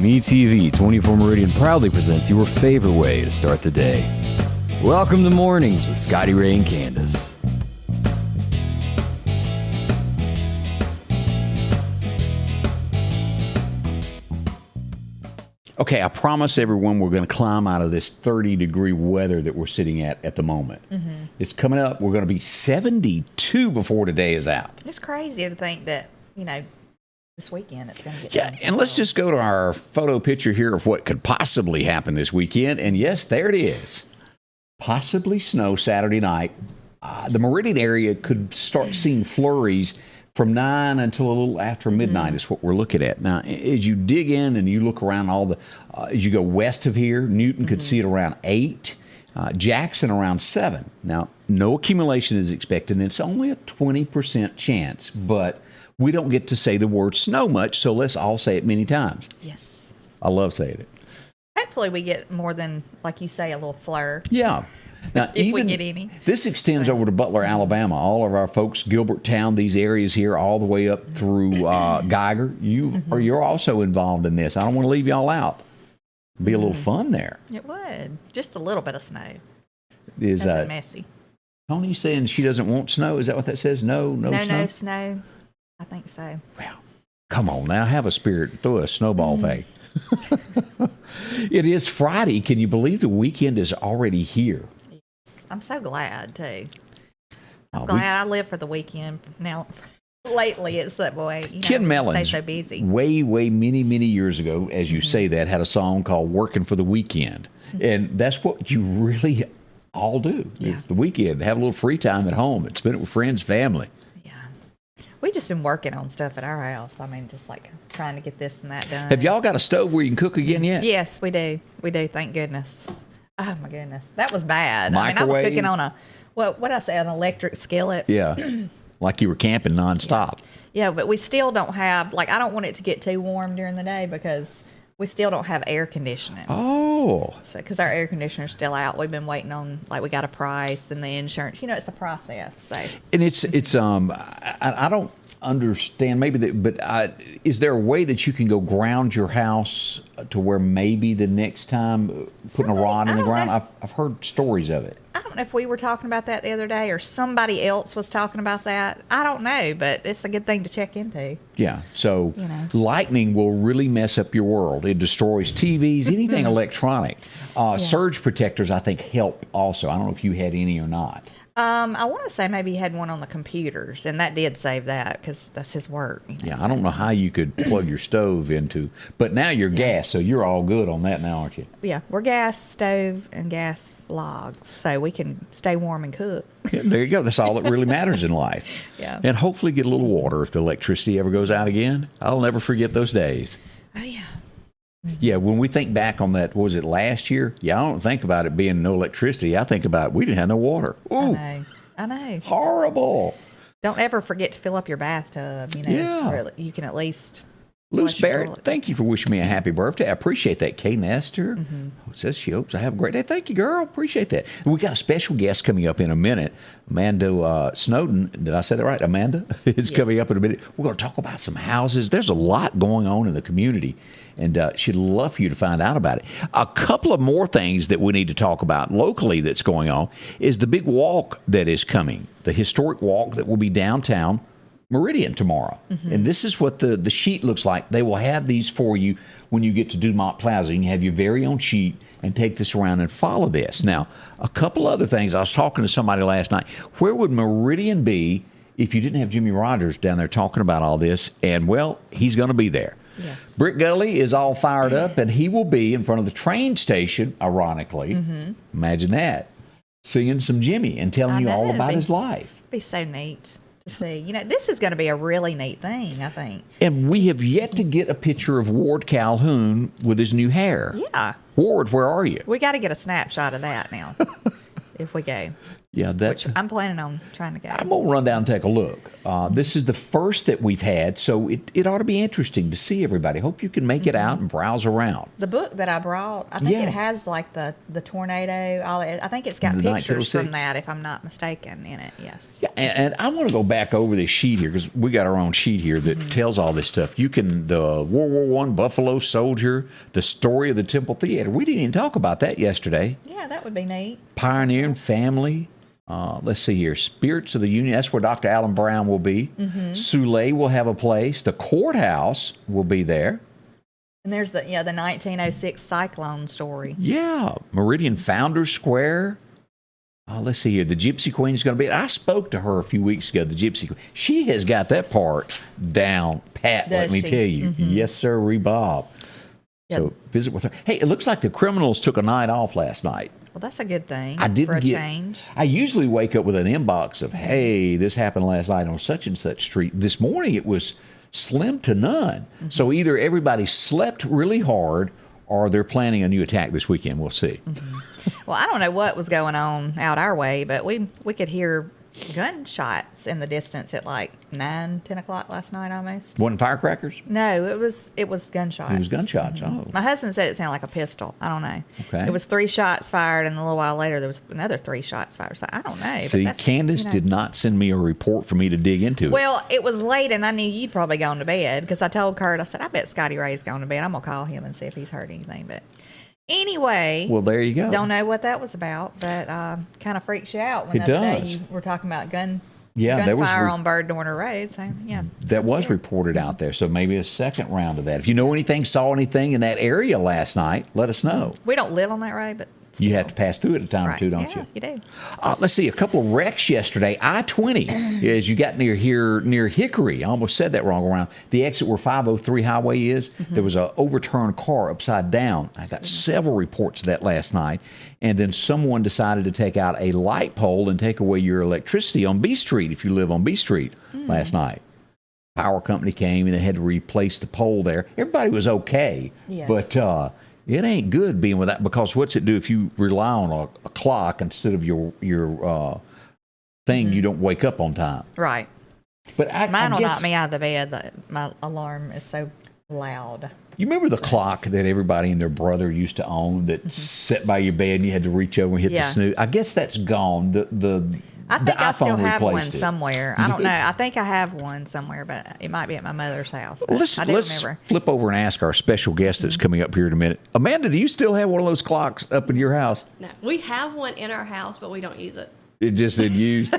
MeTV 24 Meridian proudly presents your favorite way to start the day. Welcome to Mornings with Scotty Ray and Candace. Okay, I promise everyone we're going to climb out of this 30-degree weather that we're sitting at the moment. Mm-hmm. It's coming up. We're going to be 72 before today is out. It's crazy to think that, this weekend it's going to get Yeah, and let's just go to our photo picture here of what could possibly happen this weekend. And yes, there it is. Possibly snow Saturday night. The Meridian area could start seeing flurries from 9 until a little after midnight is what we're looking at. Now, as you dig in and you look around as you go west of here, Newton could see it around 8, Jackson around 7. Now, no accumulation is expected, and it's only a 20% chance, but we don't get to say the word snow much, so let's all say it many times. Yes. I love saying it. Hopefully we get more than, like you say, a little flur. Yeah. Now, if we get any. This extends over to Butler, Alabama. All of our folks, Gilberttown, these areas here, all the way up through Geiger. You're also involved in this. I don't want to leave y'all out. It'd be a little fun there. It would. Just a little bit of snow. Is messy. Tony saying she doesn't want snow? Is that what that says? No snow? No snow. I think so. Well, come on now. Have a spirit. Throw a snowball thing. It is Friday. Can you believe the weekend is already here? I'm so glad, too. I'm glad I live for the weekend. Now, lately, it's that way. Ken Mellons, stay so busy. way, many, many years ago, as you say that, had a song called Working for the Weekend. And that's what you really all do. Yeah. It's the weekend. Have a little free time at home and spend it with friends, family. Yeah. We've just been working on stuff at our house. I mean, just like trying to get this and that done. Have y'all got a stove where you can cook again yet? Yes, we do. We do, thank goodness. Oh, my goodness. That was bad. Microwave? I was cooking on what did I say, an electric skillet? Yeah, like you were camping nonstop. Yeah, but we still don't have, I don't want it to get too warm during the day because we still don't have air conditioning. Oh. Because our air conditioner's still out. We've been waiting on, we got a price and the insurance. It's a process. So. And it's I don't understand but is there a way that you can go ground your house to where maybe the next time putting a rod in the ground? I've heard stories of it. I don't know if we were talking about that the other day or somebody else was talking about that. I don't know, but it's a good thing to check into. Yeah, so lightning will really mess up your world. It destroys TVs, anything electronic. Surge protectors, I think, help also. I don't know if you had any or not. I want to say maybe he had one on the computers, and that did save that because that's his work. Yeah, I don't know how you could plug your stove into, but now you're gas, so you're all good on that now, aren't you? Yeah, we're gas stove and gas logs, so we can stay warm and cook. Yeah, there you go. That's all that really matters in life. Yeah. And hopefully get a little water if the electricity ever goes out again. I'll never forget those days. Oh, yeah. Yeah, when we think back on that, was it last year? Yeah, I don't think about it being no electricity. I think about we didn't have no water. Ooh, I know. Horrible. Don't ever forget to fill up your bathtub. You can at least. Luce Barrett, thank you for wishing me a happy birthday. I appreciate that. Kay Nestor says she hopes I have a great day. Thank you, girl. Appreciate that. And we got a special guest coming up in a minute. Amanda Snowden, did I say that right? Amanda is coming up in a minute. We're going to talk about some houses. There's a lot going on in the community, and she'd love for you to find out about it. A couple of more things that we need to talk about locally that's going on is the big walk that is coming, the historic walk that will be downtown Meridian tomorrow. And this is what the sheet looks like. They will have these for you when you get to Dumont Plaza. You can have your very own sheet and take this around and follow this. Now, a couple other things. I was talking to somebody last night. Where would Meridian be if you didn't have Jimmy Rogers down there talking about all this? And, well, he's going to be there. Yes. Brick Gully is all fired up, and he will be in front of the train station, ironically. Imagine that. Singing some Jimmy and telling you all about his life. It'd be so neat to see. This is going to be a really neat thing, I think. And we have yet to get a picture of Ward Calhoun with his new hair. Yeah. Ward, where are you? We got to get a snapshot of that now if we go. Yeah, that's. I'm planning on trying to go. I'm going to run down and take a look. This is the first that we've had, so it ought to be interesting to see everybody. Hope you can make it out and browse around. The book that I brought, I think it has like the tornado. I think it's got pictures from that, if I'm not mistaken, in it. Yes. Yeah, and I want to go back over this sheet here because we got our own sheet here that tells all this stuff. You can the World War I Buffalo Soldier, the story of the Temple Theater. We didn't even talk about that yesterday. Yeah, that would be neat. Pioneering family. Let's see here. Spirits of the Union. That's where Dr. Alan Brown will be. Soule will have a place. The courthouse will be there. And there's the 1906 cyclone story. Yeah. Meridian Founders Square. Let's see here. The Gypsy Queen is going to be. I spoke to her a few weeks ago, the Gypsy Queen. She has got that part down pat, let me tell you. Yes, sir, Bob. Yep. So visit with her. Hey, it looks like the criminals took a night off last night. Well, that's a good thing. For a change. I usually wake up with an inbox of, hey, this happened last night on such and such street. This morning it was slim to none. So either everybody slept really hard or they're planning a new attack this weekend. We'll see. Well, I don't know what was going on out our way, but we could hear gunshots in the distance at like 9, 10 o'clock last night almost. Wasn't firecrackers? No, it was gunshots. It was gunshots, oh. My husband said it sounded like a pistol. I don't know. Okay. It was 3 shots fired, and a little while later there was another 3 shots fired. So I don't know. See, Candace did not send me a report for me to dig into it. Well, it was late, and I knew you'd probably gone to bed because I told Kurt, I said, I bet Scotty Ray's gone to bed. I'm going to call him and see if he's heard anything. But anyway. Well, there you go. Don't know what that was about, but kind of freaks you out when it the other does. day you were talking about there was gunfire on Bird Dorner Road. So, yeah. That was reported out there, so maybe a second round of that. If you know anything, saw anything in that area last night, let us know. We don't live on that road, but You still. have to pass through it a time or two, don't you? You do. Let's see, a couple of wrecks yesterday. I-20, as you got near Hickory, I almost said that wrong around the exit where 503 highway is. There was an overturned car upside down. I got several reports of that last night. And then someone decided to take out a light pole and take away your electricity on B Street if you live on B Street last night. Power company came and they had to replace the pole there. Everybody was okay, but it ain't good being with that, because what's it do if you rely on a clock instead of your thing? You don't wake up on time. Right. But mine will knock me out of the bed. My alarm is so loud. You remember the clock that everybody and their brother used to own that sat by your bed and you had to reach over and hit the snooze? I guess that's gone. I think I still have one it. somewhere. I don't know. I think I have one somewhere, but it might be at my mother's house. Well, let's remember. flip over and ask our special guest that's coming up here in a minute. Amanda, do you still have one of those clocks up in your house? No, we have one in our house, but we don't use it. It just isn't used.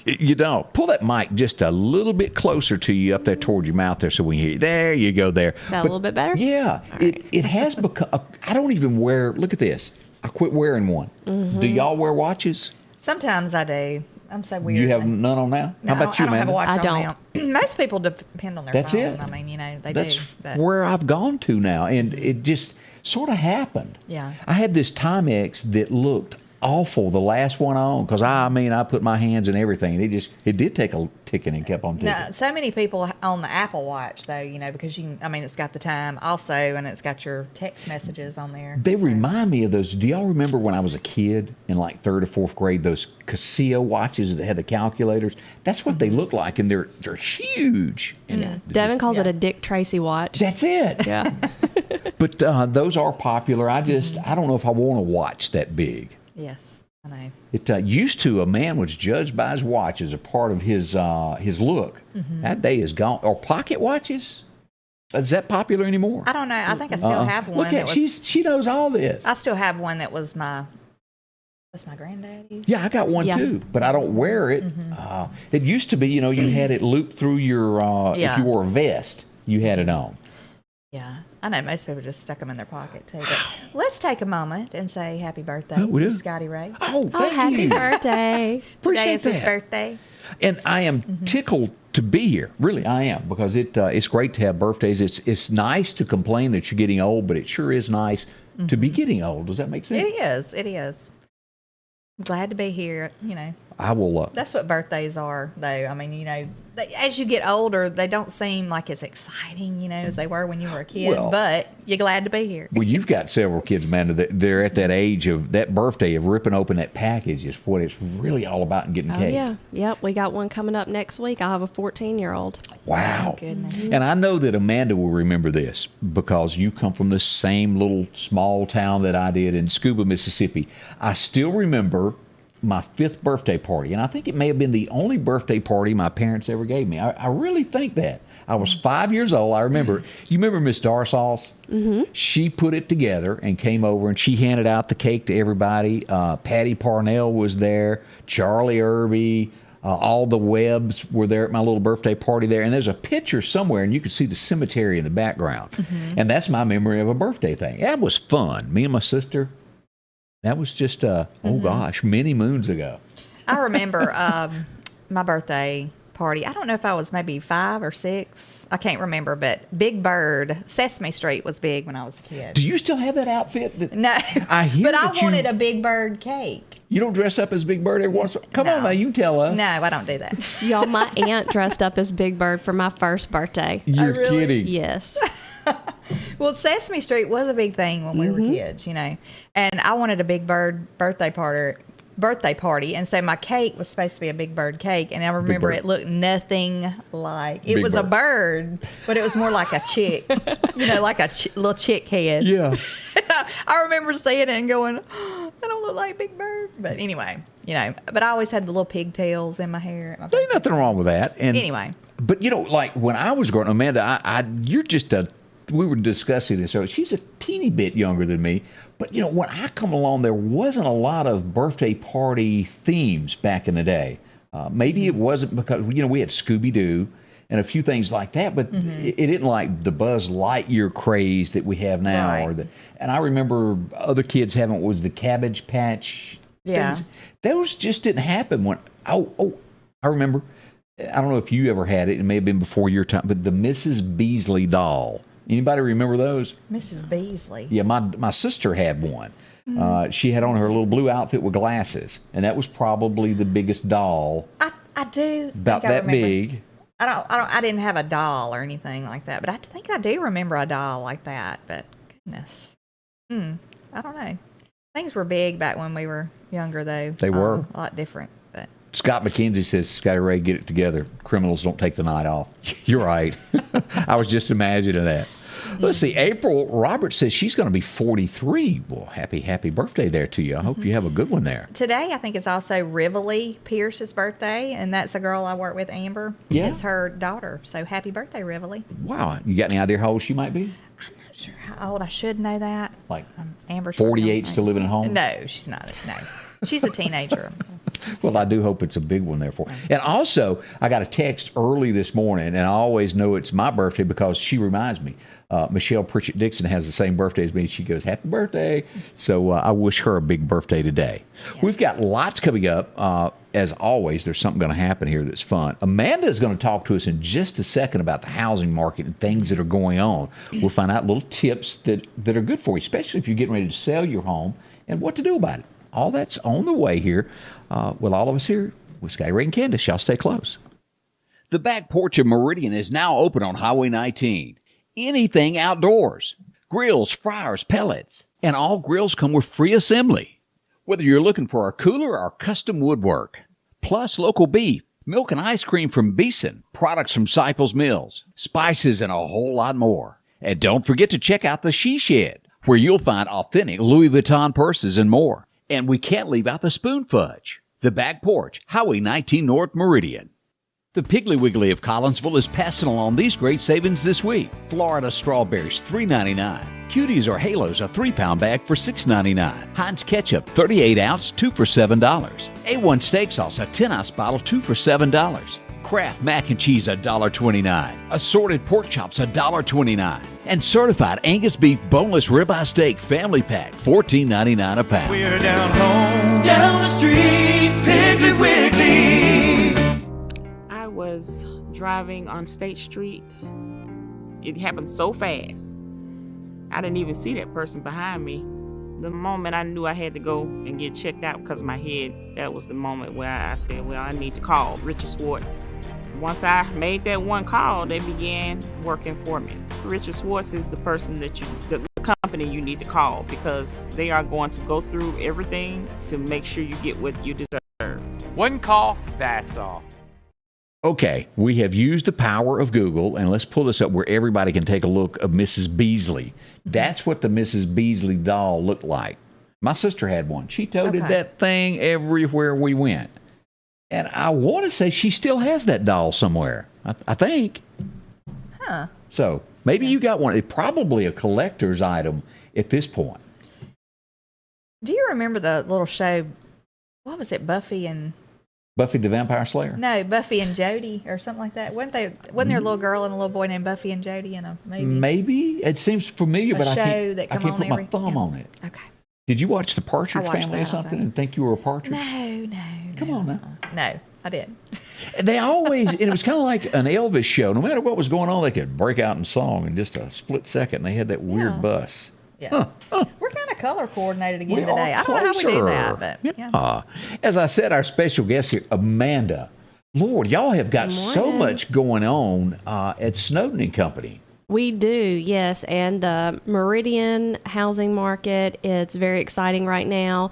You don't. Pull that mic just a little bit closer to you up there toward your mouth there so we can hear you. There you go there. Is that a little bit better? Yeah. It has become, I don't even wear, look at this. I quit wearing one. Do y'all wear watches? Sometimes I do. I'm so weird. You have none on now? No, How about you, I don't have a Amanda? watch I on now. Most people depend on their That's phone. it. I mean, they That's do. But where I've gone to now, and it just sort of happened. Yeah. I had this Timex that looked awful, the last one I owned, because I put my hands in everything, and it did take a ticking and kept on ticking. no, so many people on the Apple Watch, though, because it's got the time also, and it's got your text messages on there. They remind me of those. Do y'all remember when I was a kid in like 3rd or 4th grade, those Casio watches that had the calculators? That's what they look like, and they're huge. And Devin calls it a Dick Tracy watch. That's it. Yeah. But those are popular. I don't know if I want a watch that big. Yes, I know. It used to, a man was judged by his watch as a part of his look. That day is gone. Or pocket watches? Is that popular anymore? I don't know. I think I still have one. Look at she knows all this. I still have one that was my granddaddy's. Yeah, I got one too, but I don't wear it. It used to be, you had it looped through your, if you wore a vest, you had it on. Yeah. I know most people just stuck them in their pocket too. But let's take a moment and say happy birthday we do. to Scotty Ray. Oh, thank happy you. birthday. Today is his that. birthday. And I am tickled to be here. Really, I am, because it's great to have birthdays. It's nice to complain that you're getting old, but it sure is nice to be getting old. Does that make sense? It is. I'm glad to be here, I will. That's what birthdays are, though. I mean, as you get older, they don't seem like as exciting, as they were when you were a kid. Well, but you're glad to be here. Well, you've got several kids, Amanda. They're at that age of that birthday of ripping open that package is what it's really all about in getting cake. Yeah. Yep. We got one coming up next week. I'll have a 14-year-old. Wow. Oh, goodness. And I know that Amanda will remember this because you come from the same little small town that I did in Scuba, Mississippi. I still remember my 5th birthday party, and I think it may have been the only birthday party my parents ever gave me. I really think that. I was 5 years old. I remember. You remember Miss Darsals? Mm-hmm. She put it together and came over, and she handed out the cake to everybody. Patty Parnell was there. Charlie Irby. All the Webbs were there at my little birthday party there. And there's a picture somewhere, and you could see the cemetery in the background. Mm-hmm. And that's my memory of a birthday thing. That was fun. Me and my sister. That was just, many moons ago. I remember my birthday party. I don't know if I was maybe 5 or 6. I can't remember, but Big Bird, Sesame Street was big when I was a kid. Do you still have that outfit? No, I hear but I that wanted a Big Bird cake. You don't dress up as Big Bird every once in a while? Come on now, you can tell us. No, I don't do that. Y'all, my aunt dressed up as Big Bird for my first birthday. You're really? kidding. Yes. Well, Sesame Street was a big thing when we were kids, and I wanted a Big Bird birthday party, and so my cake was supposed to be a Big Bird cake, and I remember it looked nothing like it was a bird, but it was more like a chick, like a little chick head. Yeah. I remember seeing it and going, oh, I don't look like Big Bird, but anyway, but I always had the little pigtails in my hair. There's nothing wrong with that. And anyway, but like when I was growing up, Amanda, you're just we were discussing this earlier. She's a teeny bit younger than me. But, when I come along, there wasn't a lot of birthday party themes back in the day. Maybe it wasn't because, we had Scooby-Doo and a few things like that, but it didn't like the Buzz Lightyear craze that we have now. Right. And I remember other kids having, the Cabbage Patch things. Those just didn't happen when, I remember, I don't know if you ever had it. It may have been before your time, but the Mrs. Beasley doll. Anybody remember those? Mrs. Beasley. Yeah, my sister had one. She had on her little blue outfit with glasses, and that was probably the biggest doll. I do about that big. I didn't have a doll or anything like that, but I think I do remember a doll like that. But goodness, I don't know. Things were big back when we were younger, though. They were a lot different. But Scott McKenzie says, Scotty Ray, get it together. Criminals don't take the night off. You're right. I was just imagining that. Let's see. April Roberts says she's going to be 43. Well, happy birthday there to you. I hope you have a good one there. Today, I think it's also Rivoli Pierce's birthday, and that's a girl I work with, Amber. Yeah. It's her daughter. So happy birthday, Rivoli. Wow. You got any idea how old she might be? I'm not sure how old. I should know that. Like Amber's 48 still living at home? No, she's not. No. She's a teenager. Well, I do hope it's a big one there for her. And also, I got a text early this morning, and I always know it's my birthday because she reminds me. Michelle Pritchett Dixon has the same birthday as me. She goes, happy birthday. So I wish her a big birthday today. Yes. We've got lots coming up. As always, there's something going to happen here that's fun. Amanda is going to talk to us in just a second about the housing market and things that are going on. We'll find out little tips that are good for you, especially if you're getting ready to sell your home and what to do about it. All that's on the way here with all of us here with Scotty Ray and Candace. Y'all stay close. The back porch of Meridian is now open on Highway 19. Anything outdoors. Grills, fryers, pellets. And all grills come with free assembly. Whether you're looking for a cooler or custom woodwork. Plus local beef, milk and ice cream from Beeson. Products from Cyples Mills. Spices and a whole lot more. And don't forget to check out the She Shed, where you'll find authentic Louis Vuitton purses and more. And we can't leave out the spoon fudge. The back porch, Highway 19 North Meridian. The Piggly Wiggly of Collinsville is passing along these great savings this week. Florida strawberries, $3.99. Cuties or Halos, a 3-pound bag for $6.99. Heinz ketchup, 38-ounce, 2 for $7. A1 steak sauce, a 10-ounce bottle, 2 for $7. Kraft mac and cheese, $1.29. Assorted pork chops, $1.29. And certified Angus beef boneless ribeye steak family pack, $14.99 a pound. We're down home, down the street, Piggly Wiggly. I was driving on State Street. It happened so fast. I didn't even see that person behind me. the moment I knew I had to go and get checked out because of my head, that was the moment where I said, well, I need to call Richard Schwartz. Once I made that one call, they began working for me. Richard Schwartz is the person that the company you need to call, because they are going to go through everything to make sure you get what you deserve. One call, that's all. Okay, we have used the power of Google, and let's pull this up where everybody can take a look of Mrs. Beasley. That's what the Mrs. Beasley doll looked like. My sister had one. She toted that thing everywhere we went. And I want to say she still has that doll somewhere, I think. Huh. So maybe you got one. It's probably a collector's item at this point. Do you remember the little show? What was it, Buffy the Vampire Slayer? No, Buffy and Jody or something like that. Wasn't there a little girl and a little boy named Buffy and Jody in a movie? Maybe. It seems familiar, but I can't put my thumb on it. Okay. Did you watch the Partridge Family or something and think you were a partridge? No. Come on now. No, I didn't. They always, and it was kind of like an Elvis show. No matter what was going on, they could break out in song in just a split second. They had that weird bus. Yeah. We're kind of color coordinated again today. I don't know how we do that, but yeah. As I said, our special guest here, Amanda. Lord, y'all have got so much going on at Snowden Company. We do, yes. And the Meridian housing market, it's very exciting right now.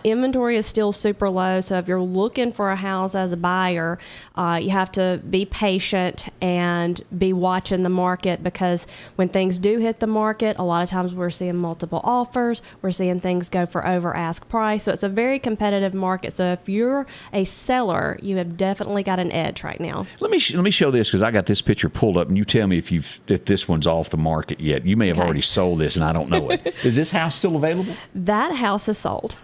Inventory is still super low. So if you're looking for a house as a buyer, you have to be patient and be watching the market, because when things do hit the market, a lot of times we're seeing multiple offers. We're seeing things go for over ask price. So it's a very competitive market. So if you're a seller, you have definitely got an edge right now. Let me show this, because I got this picture pulled up, and you tell me if this one's off the market yet. You may have already sold this, and I don't know it. Is this house still available? That house is sold.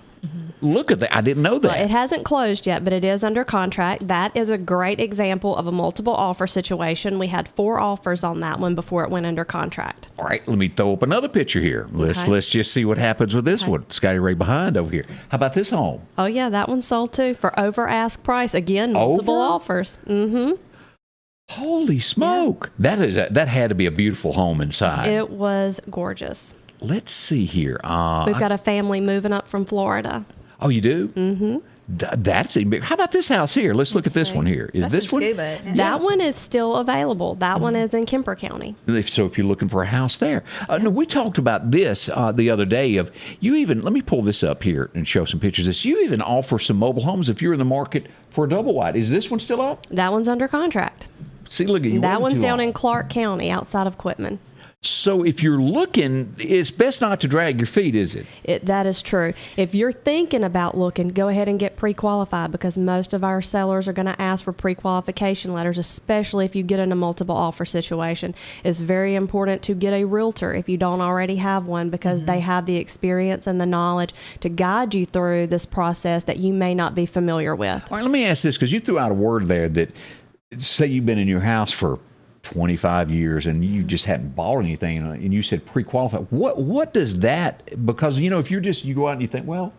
Look at that. I didn't know that. Well, it hasn't closed yet, but it is under contract. That is a great example of a multiple offer situation. We had 4 offers on that one before it went under contract. All right, let me throw up another picture here. Let's just see what happens with this one. Scotty Ray behind over here. How about this home? Oh, yeah, that one's sold too for over ask price. Again, multiple offers. Mm-hmm. Holy smoke. Yeah. That had to be a beautiful home inside. It was gorgeous. Let's see here. We've got a family moving up from Florida. Oh, you do? Mm-hmm. That's even big. How about this house here? Let's look at this one here. Is this one? That one is still available. That one is in Kemper County. So if you're looking for a house there. No, we talked about this the other day. Let me pull this up here and show some pictures of this. You even offer some mobile homes if you're in the market for a double wide. Is this one still up? That one's under contract. See, look at you. That one's down in Clark County, outside of Quitman. So if you're looking, it's best not to drag your feet, is it? That is true. If you're thinking about looking, go ahead and get pre-qualified, because most of our sellers are going to ask for pre-qualification letters, especially if you get in a multiple offer situation. It's very important to get a realtor if you don't already have one, because they have the experience and the knowledge to guide you through this process that you may not be familiar with. All right, let me ask this, because you threw out a word there that, say you've been in your house for 25 years and you just hadn't bought anything, and you said pre-qualified. What does that, because you go out and you think, well,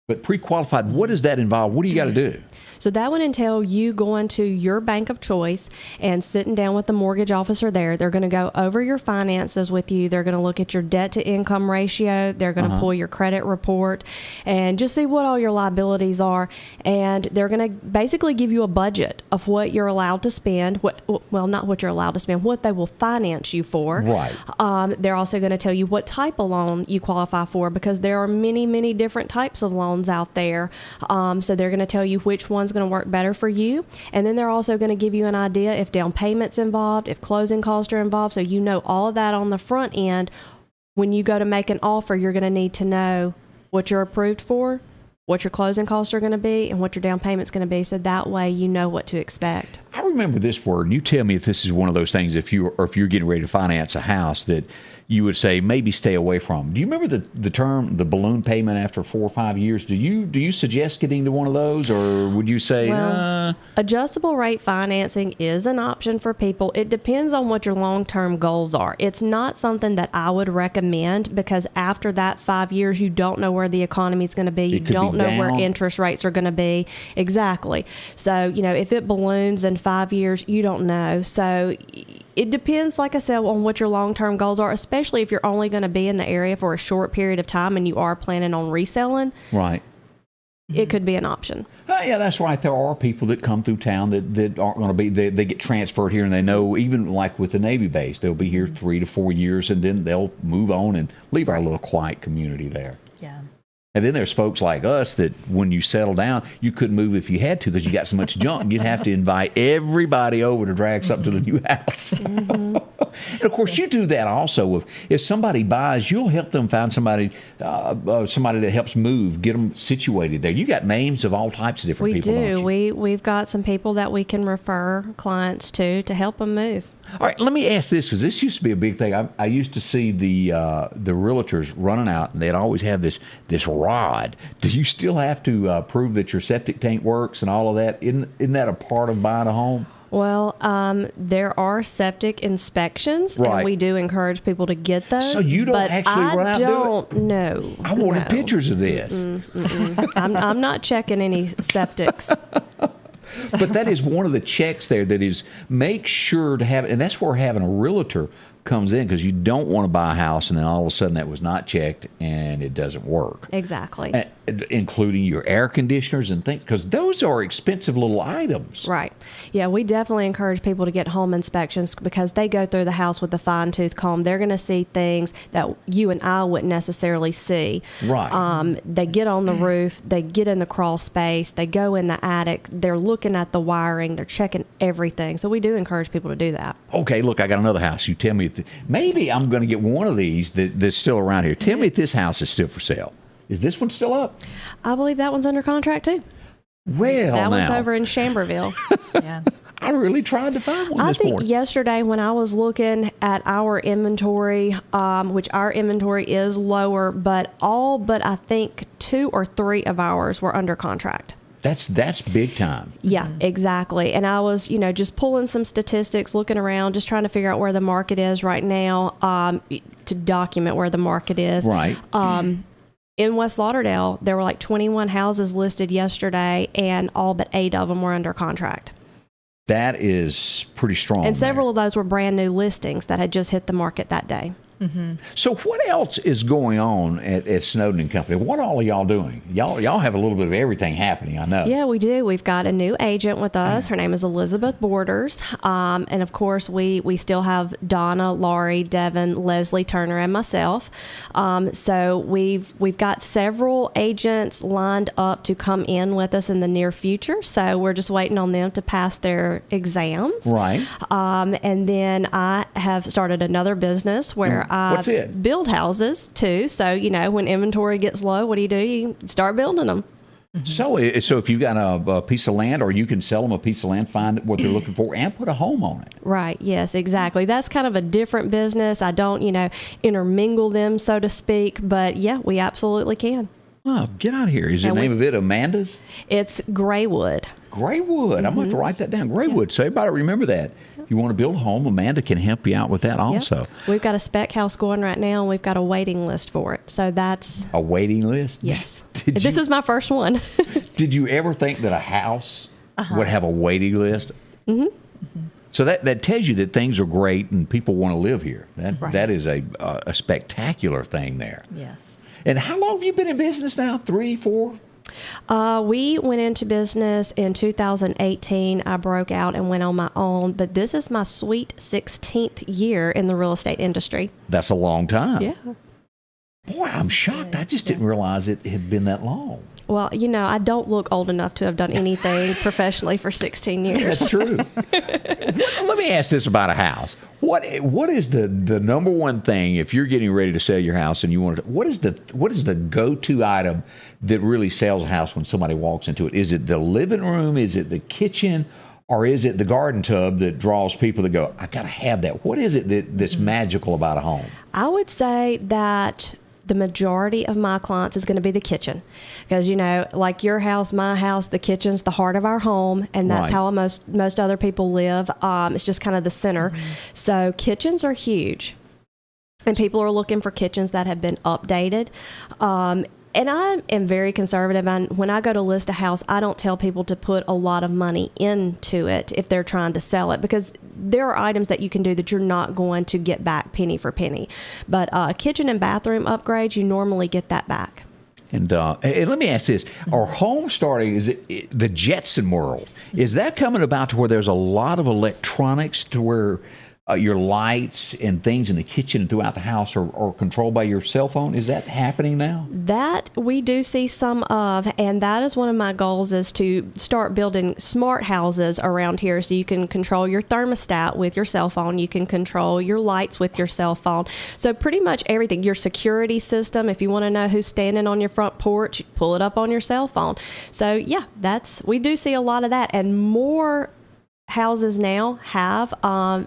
but pre-qualified, what does that involve? What do you got to do? So that would entail you going to your bank of choice and sitting down with the mortgage officer there. They're going to go over your finances with you. They're going to look at your debt to income ratio. They're going to pull your credit report and just see what all your liabilities are. And they're going to basically give you a budget of what you're allowed to spend. Not what you're allowed to spend, what they will finance you for. Right. They're also going to tell you what type of loan you qualify for, because there are many, many different types of loans out there. So they're going to tell you which one's going to work better for you. And then they're also going to give you an idea if down payment's involved, if closing costs are involved. So you know all of that on the front end. When you go to make an offer, you're going to need to know what you're approved for, what your closing costs are going to be, and what your down payment's going to be. So that way you know what to expect. I remember this word, and you tell me if this is one of those things, if you're getting ready to finance a house, that you would say maybe stay away from. Do you remember the term, the balloon payment after 4 or 5 years? Do you suggest getting to one of those, or would you say, adjustable rate financing is an option for people. It depends on what your long-term goals are. It's not something that I would recommend, because after that 5 years, you don't know where the economy is going to be. You don't know where interest rates are going to be. Exactly. So, if it balloons in 5 years, you don't know. So It depends, like I said, on what your long-term goals are, especially if you're only going to be in the area for a short period of time and you are planning on reselling. Right. It could be an option. Yeah, that's right. There are people that come through town that aren't going to be, they get transferred here, and they know, even like with the Navy base, they'll be here 3 to 4 years, and then they'll move on and leave our little quiet community there. Yeah. And then there's folks like us that when you settle down, you couldn't move if you had to because you got so much junk. You'd have to invite everybody over to drag something to the new house. And of course, you do that also. If somebody buys, you'll help them find somebody that helps move, get them situated there. You got names of all types of different people. We do. Don't you? We've got some people that we can refer clients to help them move. All right, let me ask this, because this used to be a big thing. I used to see the realtors running out, and they'd always have this rod. Do you still have to prove that your septic tank works and all of that? Isn't that a part of buying a home? Well, there are septic inspections, Right. and we do encourage people to get those. So you don't but actually run out and do it? I don't know. I wanted pictures of this. I'm not checking any septics. But that is one of the checks there that is make sure to have, and that's where having a realtor comes in, because you don't want to buy a house and then all of a sudden that was not checked and it doesn't work. Exactly. Including your air conditioners and things, because those are expensive little items. Right. Yeah, we definitely encourage people to get home inspections because they go through the house with a fine-tooth comb. They're going to see things that you and I wouldn't necessarily see. Right. They get on the roof, they get in the crawl space, they go in the attic, they're looking at the wiring, they're checking everything. So we do encourage people to do that. Okay, look, I got another house. You tell me, maybe I'm going to get one of these that's still around here. Tell me if this house is still for sale. Is this one still up? I believe that one's under contract too. Well, that one's now. over in Chamberville. Yeah. I really tried to find one I this think morning. yesterday when I was looking at our inventory, which our inventory is lower, but I think 2 or 3 of ours were under contract. That's big time. Yeah, exactly. And I was, just pulling some statistics, looking around, just trying to figure out where the market is right now, to document where the market is. Right. In West Lauderdale, there were like 21 houses listed yesterday, and all but 8 of them were under contract. That is pretty strong. And several of those were brand new listings that had just hit the market that day. So what else is going on at Snowden Company? What all are y'all doing? Y'all have a little bit of everything happening, I know. Yeah, we do. We've got a new agent with us. Her name is Elizabeth Borders. And of course, we still have Donna, Laurie, Devin, Leslie Turner, and myself. So we've got several agents lined up to come in with us in the near future. So we're just waiting on them to pass their exams. Right. And then I have started another business where What's I it? build houses too. So, when inventory gets low, what do? You start building them. So if you've got a piece of land, or you can sell them a piece of land, find what they're looking for, and put a home on it. Right. Yes, exactly. That's kind of a different business. I don't, intermingle them, so to speak. But yeah, we absolutely can. Oh, get out of here. Is the name of it Amanda's? It's Graywood. Graywood. I'm going to write that down. Graywood. So everybody remember that. If you want to build a home, Amanda can help you out with that also. Yep. We've got a spec house going right now, and we've got a waiting list for it. So that's... A waiting list? Yes. This is my first one. Did you ever think that a house would have a waiting list? Mm-hmm. So that tells you that things are great and people want to live here. That is a spectacular thing there. Yes. And how long have you been in business now? 3, 4? We went into business in 2018. I broke out and went on my own, but this is my sweet 16th year in the real estate industry. That's a long time. Yeah. Boy, I'm shocked. I just didn't realize it had been that long. Well, I don't look old enough to have done anything professionally for 16 years. That's true. Let me ask this about a house. What is the number one thing if you're getting ready to sell your house and you want to? What is the go-to item that really sells a house when somebody walks into it? Is it the living room? Is it the kitchen? Or is it the garden tub that draws people to go, I got to have that? What is it that's magical about a home? I would say that the majority of my clients is going to be the kitchen, because like your house, my house, the kitchen's the heart of our home, and that's how most other people live. It's just kind of the center. So kitchens are huge, and people are looking for kitchens that have been updated. And I am very conservative. And when I go to list a house, I don't tell people to put a lot of money into it if they're trying to sell it, because there are items that you can do that you're not going to get back penny for penny. But kitchen and bathroom upgrades, you normally get that back. And let me ask this: are homes starting? Is it the Jetson world? Is that coming about to where there's a lot of electronics to where your lights and things in the kitchen and throughout the house are controlled by your cell phone? Is that happening now? That we do see some of, and that is one of my goals, is to start building smart houses around here, so you can control your thermostat with your cell phone, you can control your lights with your cell phone. So pretty much everything, your security system, if you want to know who's standing on your front porch, pull it up on your cell phone. So yeah, we do see a lot of that, and more houses now have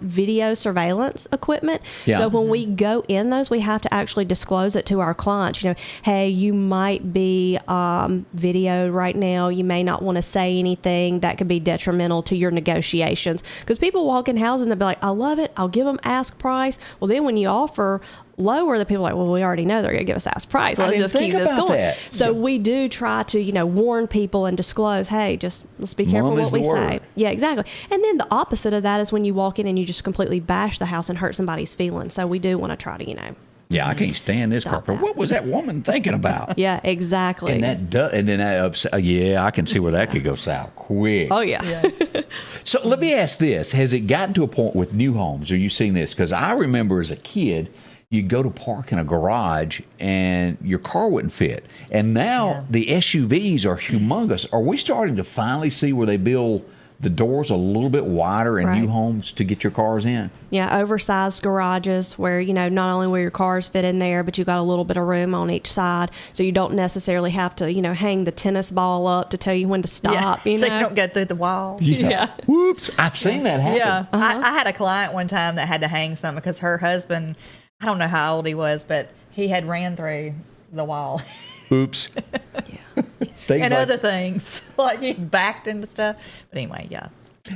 video surveillance equipment. Yeah. So when we go in those, we have to actually disclose it to our clients. You know, hey, you might be videoed right now. You may not want to say anything that could be detrimental to your negotiations. Because people walk in houses and they'll be like, I love it. I'll give them ask price. Well, then when you offer lower, the people are like, well, we already know they're going to give us ask price. Let's just keep this going. That. So we do try to, warn people and disclose, hey, just let's be careful what we say. Yeah, exactly. And then the opposite of that is when you walk in and you just completely bash the house and hurt somebody's feelings. So we do want to try to, yeah, I can't stand this carpet. What was that woman thinking about? Yeah, exactly. And then that upset. Yeah, I can see where that could go south quick. Oh yeah. So let me ask this: has it gotten to a point with new homes? Are you seeing this? Because I remember as a kid, you'd go to park in a garage and your car wouldn't fit. And now the SUVs are humongous. Are we starting to finally see where they build the doors a little bit wider in new homes to get your cars in? Yeah, oversized garages where, not only will your cars fit in there, but you got a little bit of room on each side. So you don't necessarily have to, hang the tennis ball up to tell you when to stop. So you don't go through the wall. Yeah. Whoops. I've seen that happen. Yeah. I had a client one time that had to hang something because her husband, I don't know how old he was, but he had ran through the wall. Oops. And other things, like he backed into stuff. But anyway, yeah.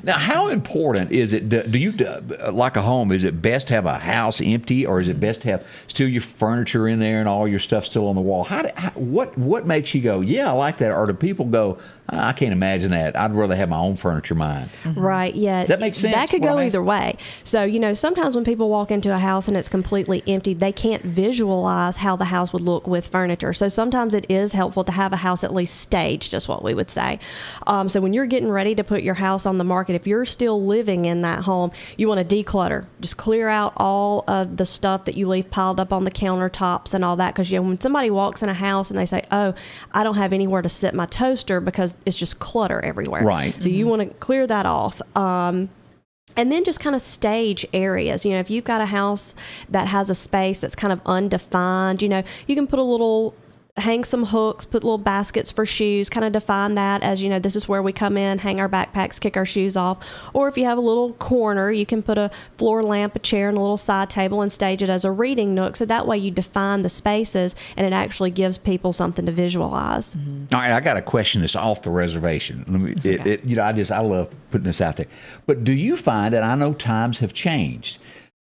Now, how important is it, do you, like a home, is it best to have a house empty, or is it best to have still your furniture in there and all your stuff still on the wall? What makes you go, yeah, I like that? Or do people go, I can't imagine that. I'd rather have my own furniture mine. Right, yeah. Does that make sense? That could go either way. So, sometimes when people walk into a house and it's completely empty, they can't visualize how the house would look with furniture. So sometimes it is helpful to have a house at least staged, is what we would say. So when you're getting ready to put your house on the market, if you're still living in that home, you want to declutter. Just clear out all of the stuff that you leave piled up on the countertops and all that. Because when somebody walks in a house and they say, oh, I don't have anywhere to sit my toaster because it's just clutter everywhere. Right. So you want to clear that off. And then just kind of stage areas. If you've got a house that has a space that's kind of undefined, you can put hang some hooks, put little baskets for shoes, kind of define that as, this is where we come in, hang our backpacks, kick our shoes off. Or if you have a little corner, you can put a floor lamp, a chair, and a little side table and stage it as a reading nook. So that way you define the spaces and it actually gives people something to visualize. All right, I got a question that's off the reservation. I love putting this out there. But do you find, and I know times have changed,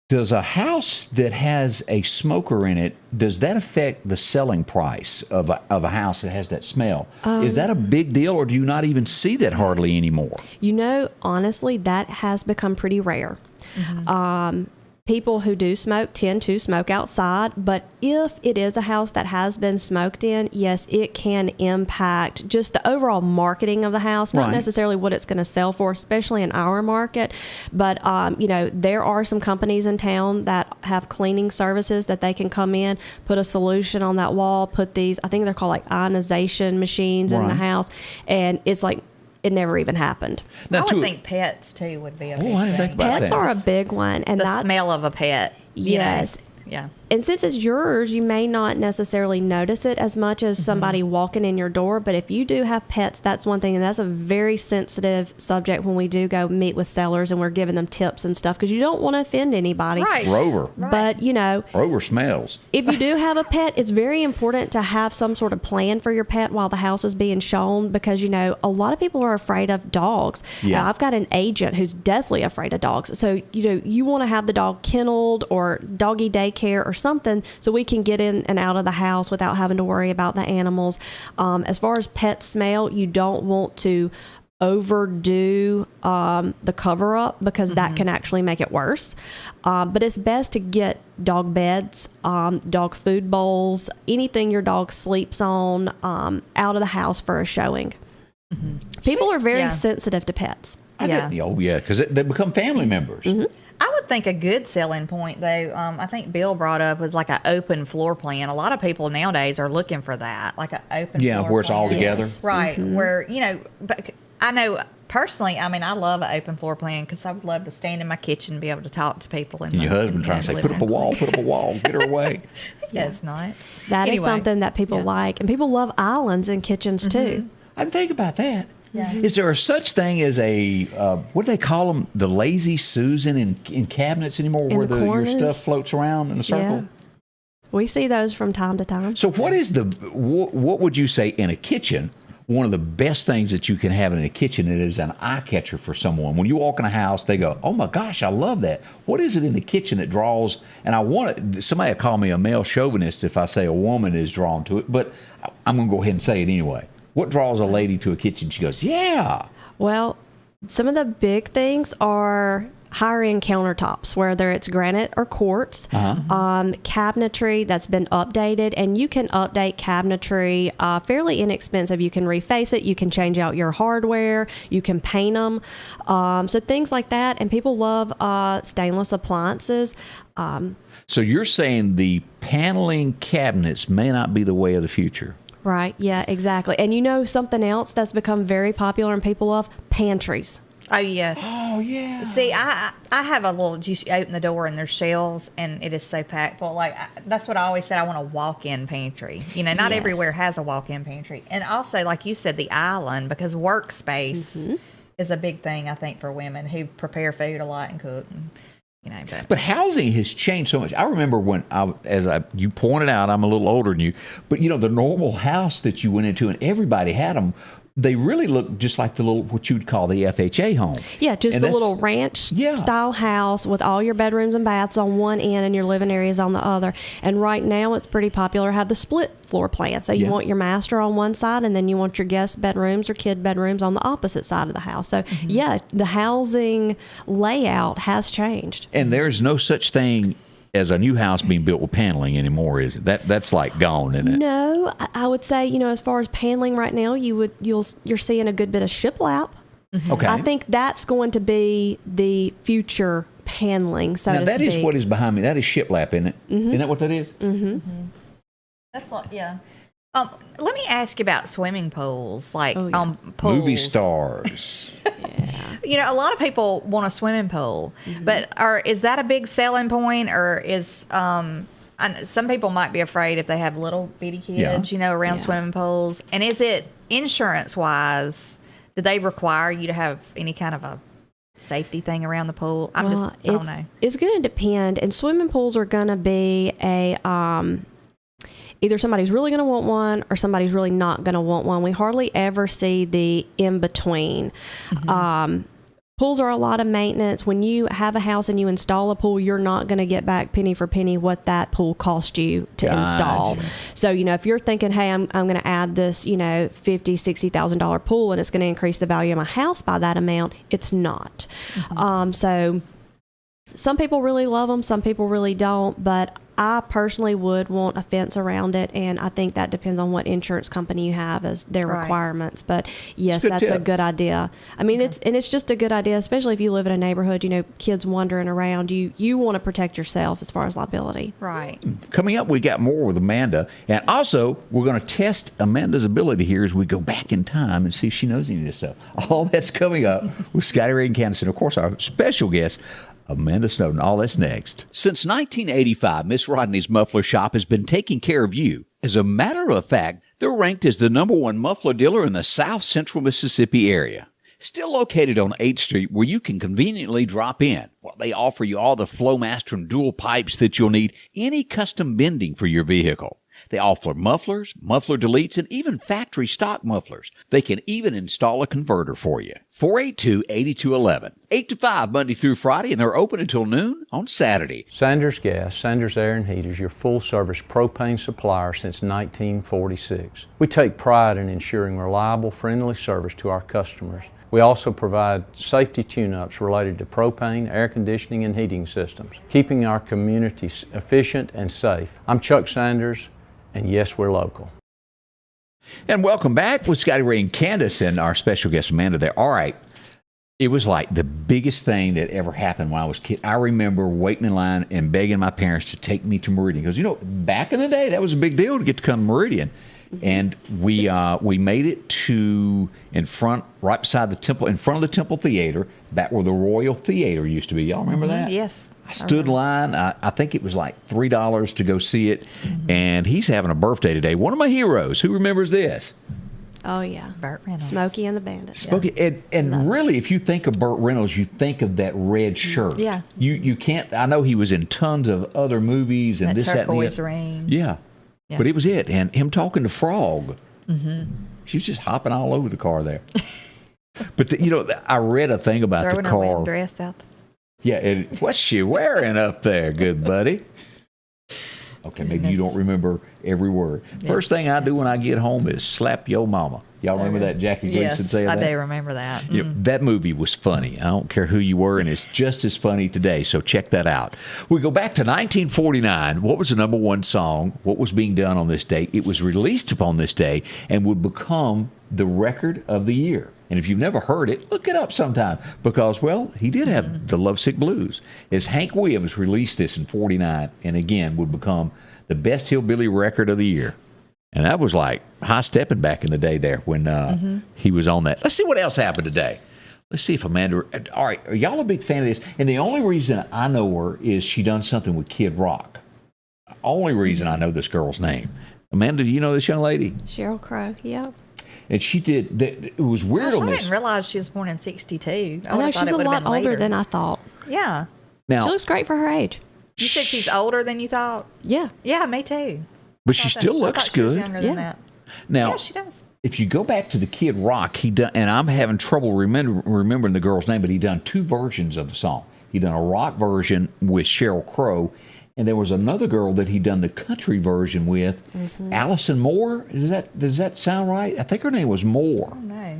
does a house that has a smoker in it, does that affect the selling price of a house that has that smell? Is that a big deal, or do you not even see that hardly anymore? Honestly, that has become pretty rare. Mm-hmm. People who do smoke tend to smoke outside, but if it is a house that has been smoked in, yes, it can impact just the overall marketing of the house, not necessarily what it's going to sell for, especially in our market. But, there are some companies in town that have cleaning services that they can come in, put a solution on that wall, put these, I think they're called like ionization machines in the house, and it's like, it never even happened. Now, I would think pets, too, would be a big thing. I didn't think about Pets are a big one. And the smell of a pet. Yes. Yeah. And since it's yours, you may not necessarily notice it as much as somebody walking in your door. But if you do have pets, that's one thing. And that's a very sensitive subject when we do go meet with sellers and we're giving them tips and stuff, because you don't want to offend anybody. Right. Rover. But, Rover smells. If you do have a pet, it's very important to have some sort of plan for your pet while the house is being shown, because, a lot of people are afraid of dogs. Yeah. I've got an agent who's deathly afraid of dogs. So, you want to have the dog kenneled or doggy daycare or something so we can get in and out of the house without having to worry about the animals. As far as pet smell, you don't want to overdo the cover up because that can actually make it worse. But it's best to get dog beds, dog food bowls, anything your dog sleeps on, out of the house for a showing. People are very sensitive to pets. Because they become family members. I would think a good selling point, though, I think Bill brought up was like an open floor plan. A lot of people nowadays are looking for that, like an open floor plan. Where it's all together. Yes. Right, where, but I know personally, I mean, I love an open floor plan because I would love to stand in my kitchen and be able to talk to people. And your husband trying to say, put up a wall, get her away. Yes, not. That is something that people like. And people love islands in kitchens, too. I didn't think about that. Yeah. Is there a such thing as a, what do they call them, the lazy Susan in cabinets anymore, In where the your corners? stuff floats around in a circle? Yeah. We see those from time to time. So what is what would you say in a kitchen, one of the best things that you can have in a kitchen, it is an eye catcher for someone. When you walk in a house, they go, oh my gosh, I love that. What is it in the kitchen that draws, and somebody will call me a male chauvinist if I say a woman is drawn to it, but I'm going to go ahead and say it anyway. What draws a lady to a kitchen? She goes, yeah. Well, some of the big things are higher-end countertops, whether it's granite or quartz, cabinetry that's been updated, and you can update cabinetry fairly inexpensive. You can reface it, you can change out your hardware, you can paint them, so things like that. And people love stainless appliances. So you're saying the paneling cabinets may not be the way of the future. Right, yeah, exactly. And something else that's become very popular and people love? Pantries. Oh, yes. Oh, yeah. See, I have a little, you open the door and there's shelves and it is so packed full. Like, that's what I always said, I want a walk-in pantry. Not everywhere has a walk-in pantry. And also, like you said, the island, because workspace is a big thing, I think, for women who prepare food a lot and cook. And, But housing has changed so much. I remember when you pointed out, I'm a little older than you, but the normal house that you went into and everybody had them, they really look just like the little, what you'd call the FHA home. Yeah, just the little ranch style house with all your bedrooms and baths on one end and your living areas on the other. And right now it's pretty popular to have the split floor plan. So you want your master on one side and then you want your guest bedrooms or kid bedrooms on the opposite side of the house. So the housing layout has changed. And there's no such thing as a new house being built with paneling anymore, is it? That's like gone, isn't it? No, I would say, as far as paneling right now, you're seeing a good bit of shiplap. Okay. I think that's going to be the future paneling, so now, to that speak. is what is behind me. That is shiplap, isn't it? Isn't that what that is? that's like, yeah. Let me ask you about swimming pools, pools. Movie stars. A lot of people want a swimming pool, but is that a big selling point, or is some people might be afraid if they have little bitty kids, around swimming pools? And is it insurance wise? Do they require you to have any kind of a safety thing around the pool? I don't know. It's going to depend, and swimming pools are going to be either somebody's really going to want one or somebody's really not going to want one. We hardly ever see the in-between. Pools are a lot of maintenance. When you have a house and you install a pool, you're not going to get back penny for penny what that pool cost you to install. So, if you're thinking, hey, I'm going to add this, $50,000, $60,000 pool and it's going to increase the value of my house by that amount, it's not. So some people really love them, some people really don't, but I personally would want a fence around it, and I think that depends on what insurance company you have as their requirements. But yes, that's a good idea. I mean, it's just a good idea, especially if you live in a neighborhood, kids wandering around. You want to protect yourself as far as liability. Right. Coming up, we got more with Amanda, and also we're going to test Amanda's ability here as we go back in time and see if she knows any of this stuff. All that's coming up with Scotty Ray and Candace, and of course our special guest, Amanda Snowden. All that's next. Since 1985, Miss Rodney's Muffler Shop has been taking care of you. As a matter of fact, they're ranked as the #1 muffler dealer in the South Central Mississippi area. Still located on 8th Street, where you can conveniently drop in. Well, they offer you all the Flowmaster and dual pipes that you'll need, any custom bending for your vehicle. They offer mufflers, muffler deletes, and even factory stock mufflers. They can even install a converter for you. 482-8211. 8 to 5 Monday through Friday, and they're open until noon on Saturday. Sanders Gas, Sanders Air and Heat is your full-service propane supplier since 1946. We take pride in ensuring reliable, friendly service to our customers. We also provide safety tune-ups related to propane, air conditioning, and heating systems, keeping our community efficient and safe. I'm Chuck Sanders, and yes, we're local. And welcome back with Scotty Ray and Candace and our special guest Amanda there. All right. It was like the biggest thing that ever happened when I was a kid. I remember waiting in line and begging my parents to take me to Meridian. Because, back in the day, that was a big deal to get to come to Meridian. And we made it to right beside the temple, in front of the Temple Theater, back where the Royal Theater used to be. Y'all remember that? Yes. I stood in line. I think it was like $3 to go see it. And he's having a birthday today. One of my heroes. Who remembers this? Oh, yeah. Burt Reynolds. Smokey and the Bandit. Smokey. And really, if you think of Burt Reynolds, you think of that red shirt. Yeah. You can't. I know he was in tons of other movies and That this, that, and the turquoise other. ring. Yeah. Yeah. But it was it. And him talking to Frog. She was just hopping all over the car there. But, I read a thing about Throwing the her car. wedding dress out. Yeah. And what's she wearing up there, good buddy? Okay, maybe you don't remember every word. First thing I do when I get home is slap your mama. Y'all remember that Jackie Gleason saying that? I do remember that. That movie was funny. I don't care who you were, and it's just as funny today, so check that out. We go back to 1949. What was the number one song? What was being done on this day? It was released upon this day and would become the record of the year. And if you've never heard it, look it up sometime because, well, he did have the Lovesick Blues. As Hank Williams released this in 49 and again would become the best hillbilly record of the year. And that was like high stepping back in the day there when he was on that. Let's see what else happened today. Let's see if Amanda. All right, are y'all a big fan of this? And the only reason I know her is she done something with Kid Rock. Only reason I know this girl's name. Amanda, do you know this young lady? Sheryl Crow, yeah. And she did. It was weird on I this. didn't realize she was born in 62. I know she's a lot older than I thought. Yeah. Now, She looks great for her age. You said she's older than you thought? Yeah. Yeah, me too. but she still I looks thought she was good. younger than that. Now, Yeah, she does. if you go back to the Kid Rock, he done, and I'm having trouble remembering the girl's name, but he done two versions of the song. He done a rock version with Sheryl Crow, and there was another girl that he done the country version with, Allison Moore. Does that sound right? I think her name was Moore. Oh, no.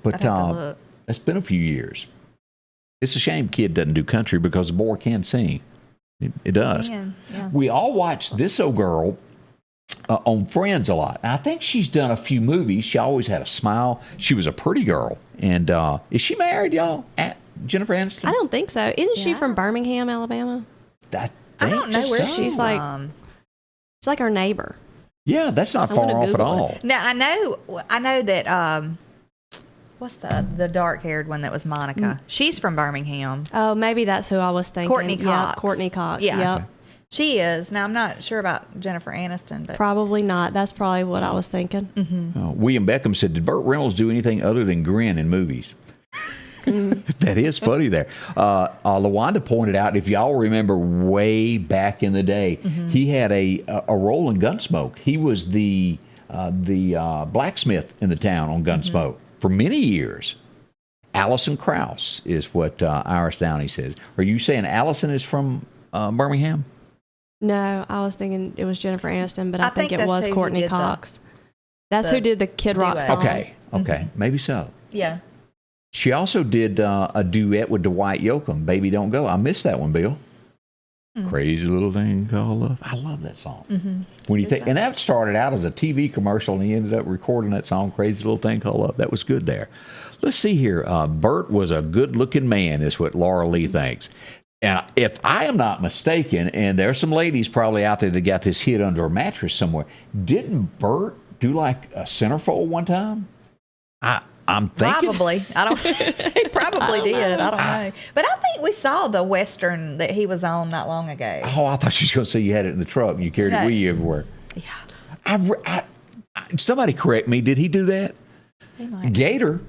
But I'd have to look. it's been a few years. It's a shame Kid doesn't do country because the boy can sing. It does. Yeah. We all watched this old girl on Friends a lot. And I think she's done a few movies. She always had a smile. She was a pretty girl. And is she married, y'all? Jennifer Aniston? I don't think so. Isn't she Yeah. from Birmingham, Alabama? I don't know where she's She's like- from. She's like our neighbor. Yeah, that's not I'm far gonna off at Google all. it. Now, I know that, what's the dark-haired one that was Monica? She's from Birmingham. Oh, maybe that's who I was thinking. Courtney Yep, Cox. Courtney Cox. Yeah. Yep. She is. Now, I'm not sure about Jennifer Aniston, but Probably not. That's probably what I was thinking. William Beckham said, did Burt Reynolds do anything other than grin in movies? That is funny there. LaWanda pointed out, if y'all remember way back in the day, he had a role in Gunsmoke. He was the blacksmith in the town on Gunsmoke for many years. Allison Krauss is what Iris Downey says. Are you saying Allison is from Birmingham? No, I was thinking it was Jennifer Aniston, but I think it that's was who Courtney did Cox. That's the who did the Kid Rock duet. song. Okay, maybe so. yeah. She also did a duet with Dwight Yoakam, Baby Don't Go. I missed that one, Bill. Crazy Little Thing Called Love. I love that song. When you think, and that started out as a TV commercial, and he ended up recording that song, Crazy Little Thing Called Love. That was good there. Let's see here. Burt was a good-looking man, is what Laura Lee thinks. And if I am not mistaken, and there are some ladies probably out there that got this hid under a mattress somewhere, didn't Burt do like a centerfold one time? I'm thinking. Probably. He probably did. I don't know. But I think we saw the Western that he was on not long ago. Oh, I thought she was going to say you had it in the truck and you carried it with you everywhere. Yeah. Somebody correct me. Did he do that? He might. Gator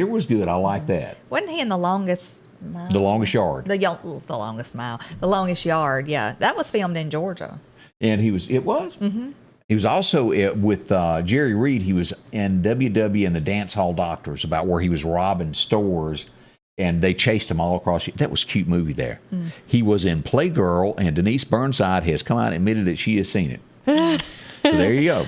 was good. I like that. Wasn't he in The Longest Mile? The Longest Yard. The longest mile. The longest yard. Yeah. That was filmed in Georgia. And he was. Mm-hmm. He was also with Jerry Reed. He was in WW and the Dance Hall Doctors, about where he was robbing stores, and they chased him all across. That was a cute movie there. He was in Playgirl, and Denise Burnside has come out and admitted that she has seen it. So there you go.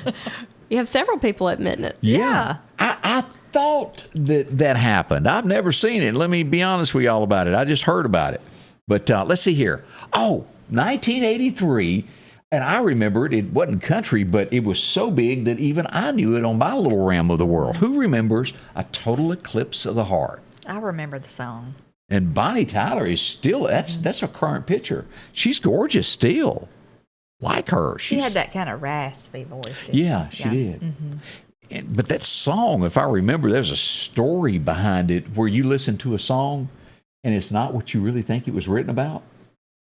You have several people admitting it. Yeah. I thought that happened. I've never seen it. Let me be honest with you all about it. I just heard about it. But let's see here. Oh, 1983. And I remember it wasn't country, but it was so big that even I knew it on my little realm of the world. Who remembers A Total Eclipse of the Heart? I remember the song. And Bonnie Tyler is still, that's a current picture. She's gorgeous still. Like her. She had that kind of raspy voice. Yeah, she did. Mm-hmm. But that song, if I remember, there's a story behind it where you listen to a song and it's not what you really think it was written about.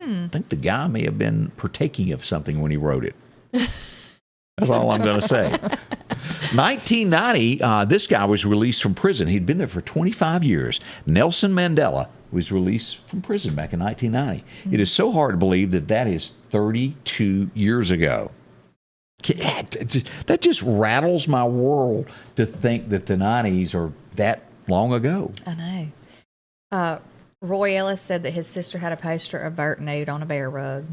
I think the guy may have been partaking of something when he wrote it. That's all I'm going to say. 1990, this guy was released from prison. He'd been there for 25 years. Nelson Mandela was released from prison back in 1990. It is so hard to believe that is 32 years ago. That just rattles my world to think that the 90s are that long ago. I know. Roy Ellis said that his sister had a poster of Bert nude on a bear rug.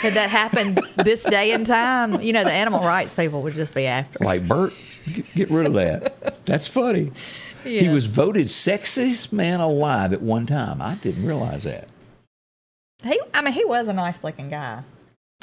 Had that happened this day and time, the animal rights people would just be after him. Like, Bert, get rid of that. That's funny. Yes. He was voted sexiest man alive at one time. I didn't realize that. He was a nice-looking guy.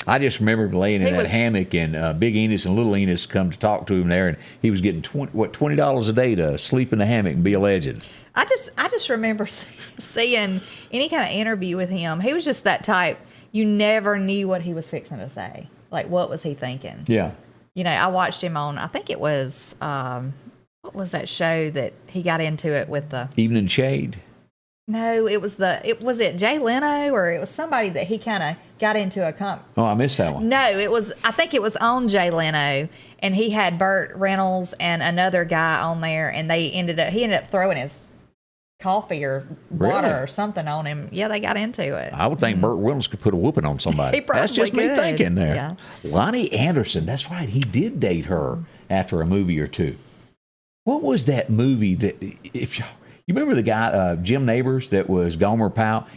I just remember him laying in that hammock, and Big Enos and Little Enos come to talk to him there, and he was getting $20 a day to sleep in the hammock and be a legend. I just remember seeing any kind of interview with him. He was just that type. You never knew what he was fixing to say. Like, what was he thinking? Yeah. I watched him on, I think it was, what was that show that he got into it with the... Evening Shade. No, was it Jay Leno, or it was somebody that he kind of got into a comp. Oh, I missed that one. No, I think it was on Jay Leno, and he had Burt Reynolds and another guy on there, and he ended up throwing his coffee or water or something on him. Yeah, they got into it. I would think Burt Reynolds could put a whooping on somebody. He probably That's just me could. thinking there. Yeah. Lonnie Anderson, that's right. He did date her after a movie or two. What was that movie that, if you remember the guy, Jim Neighbors, that was Gomer Powell,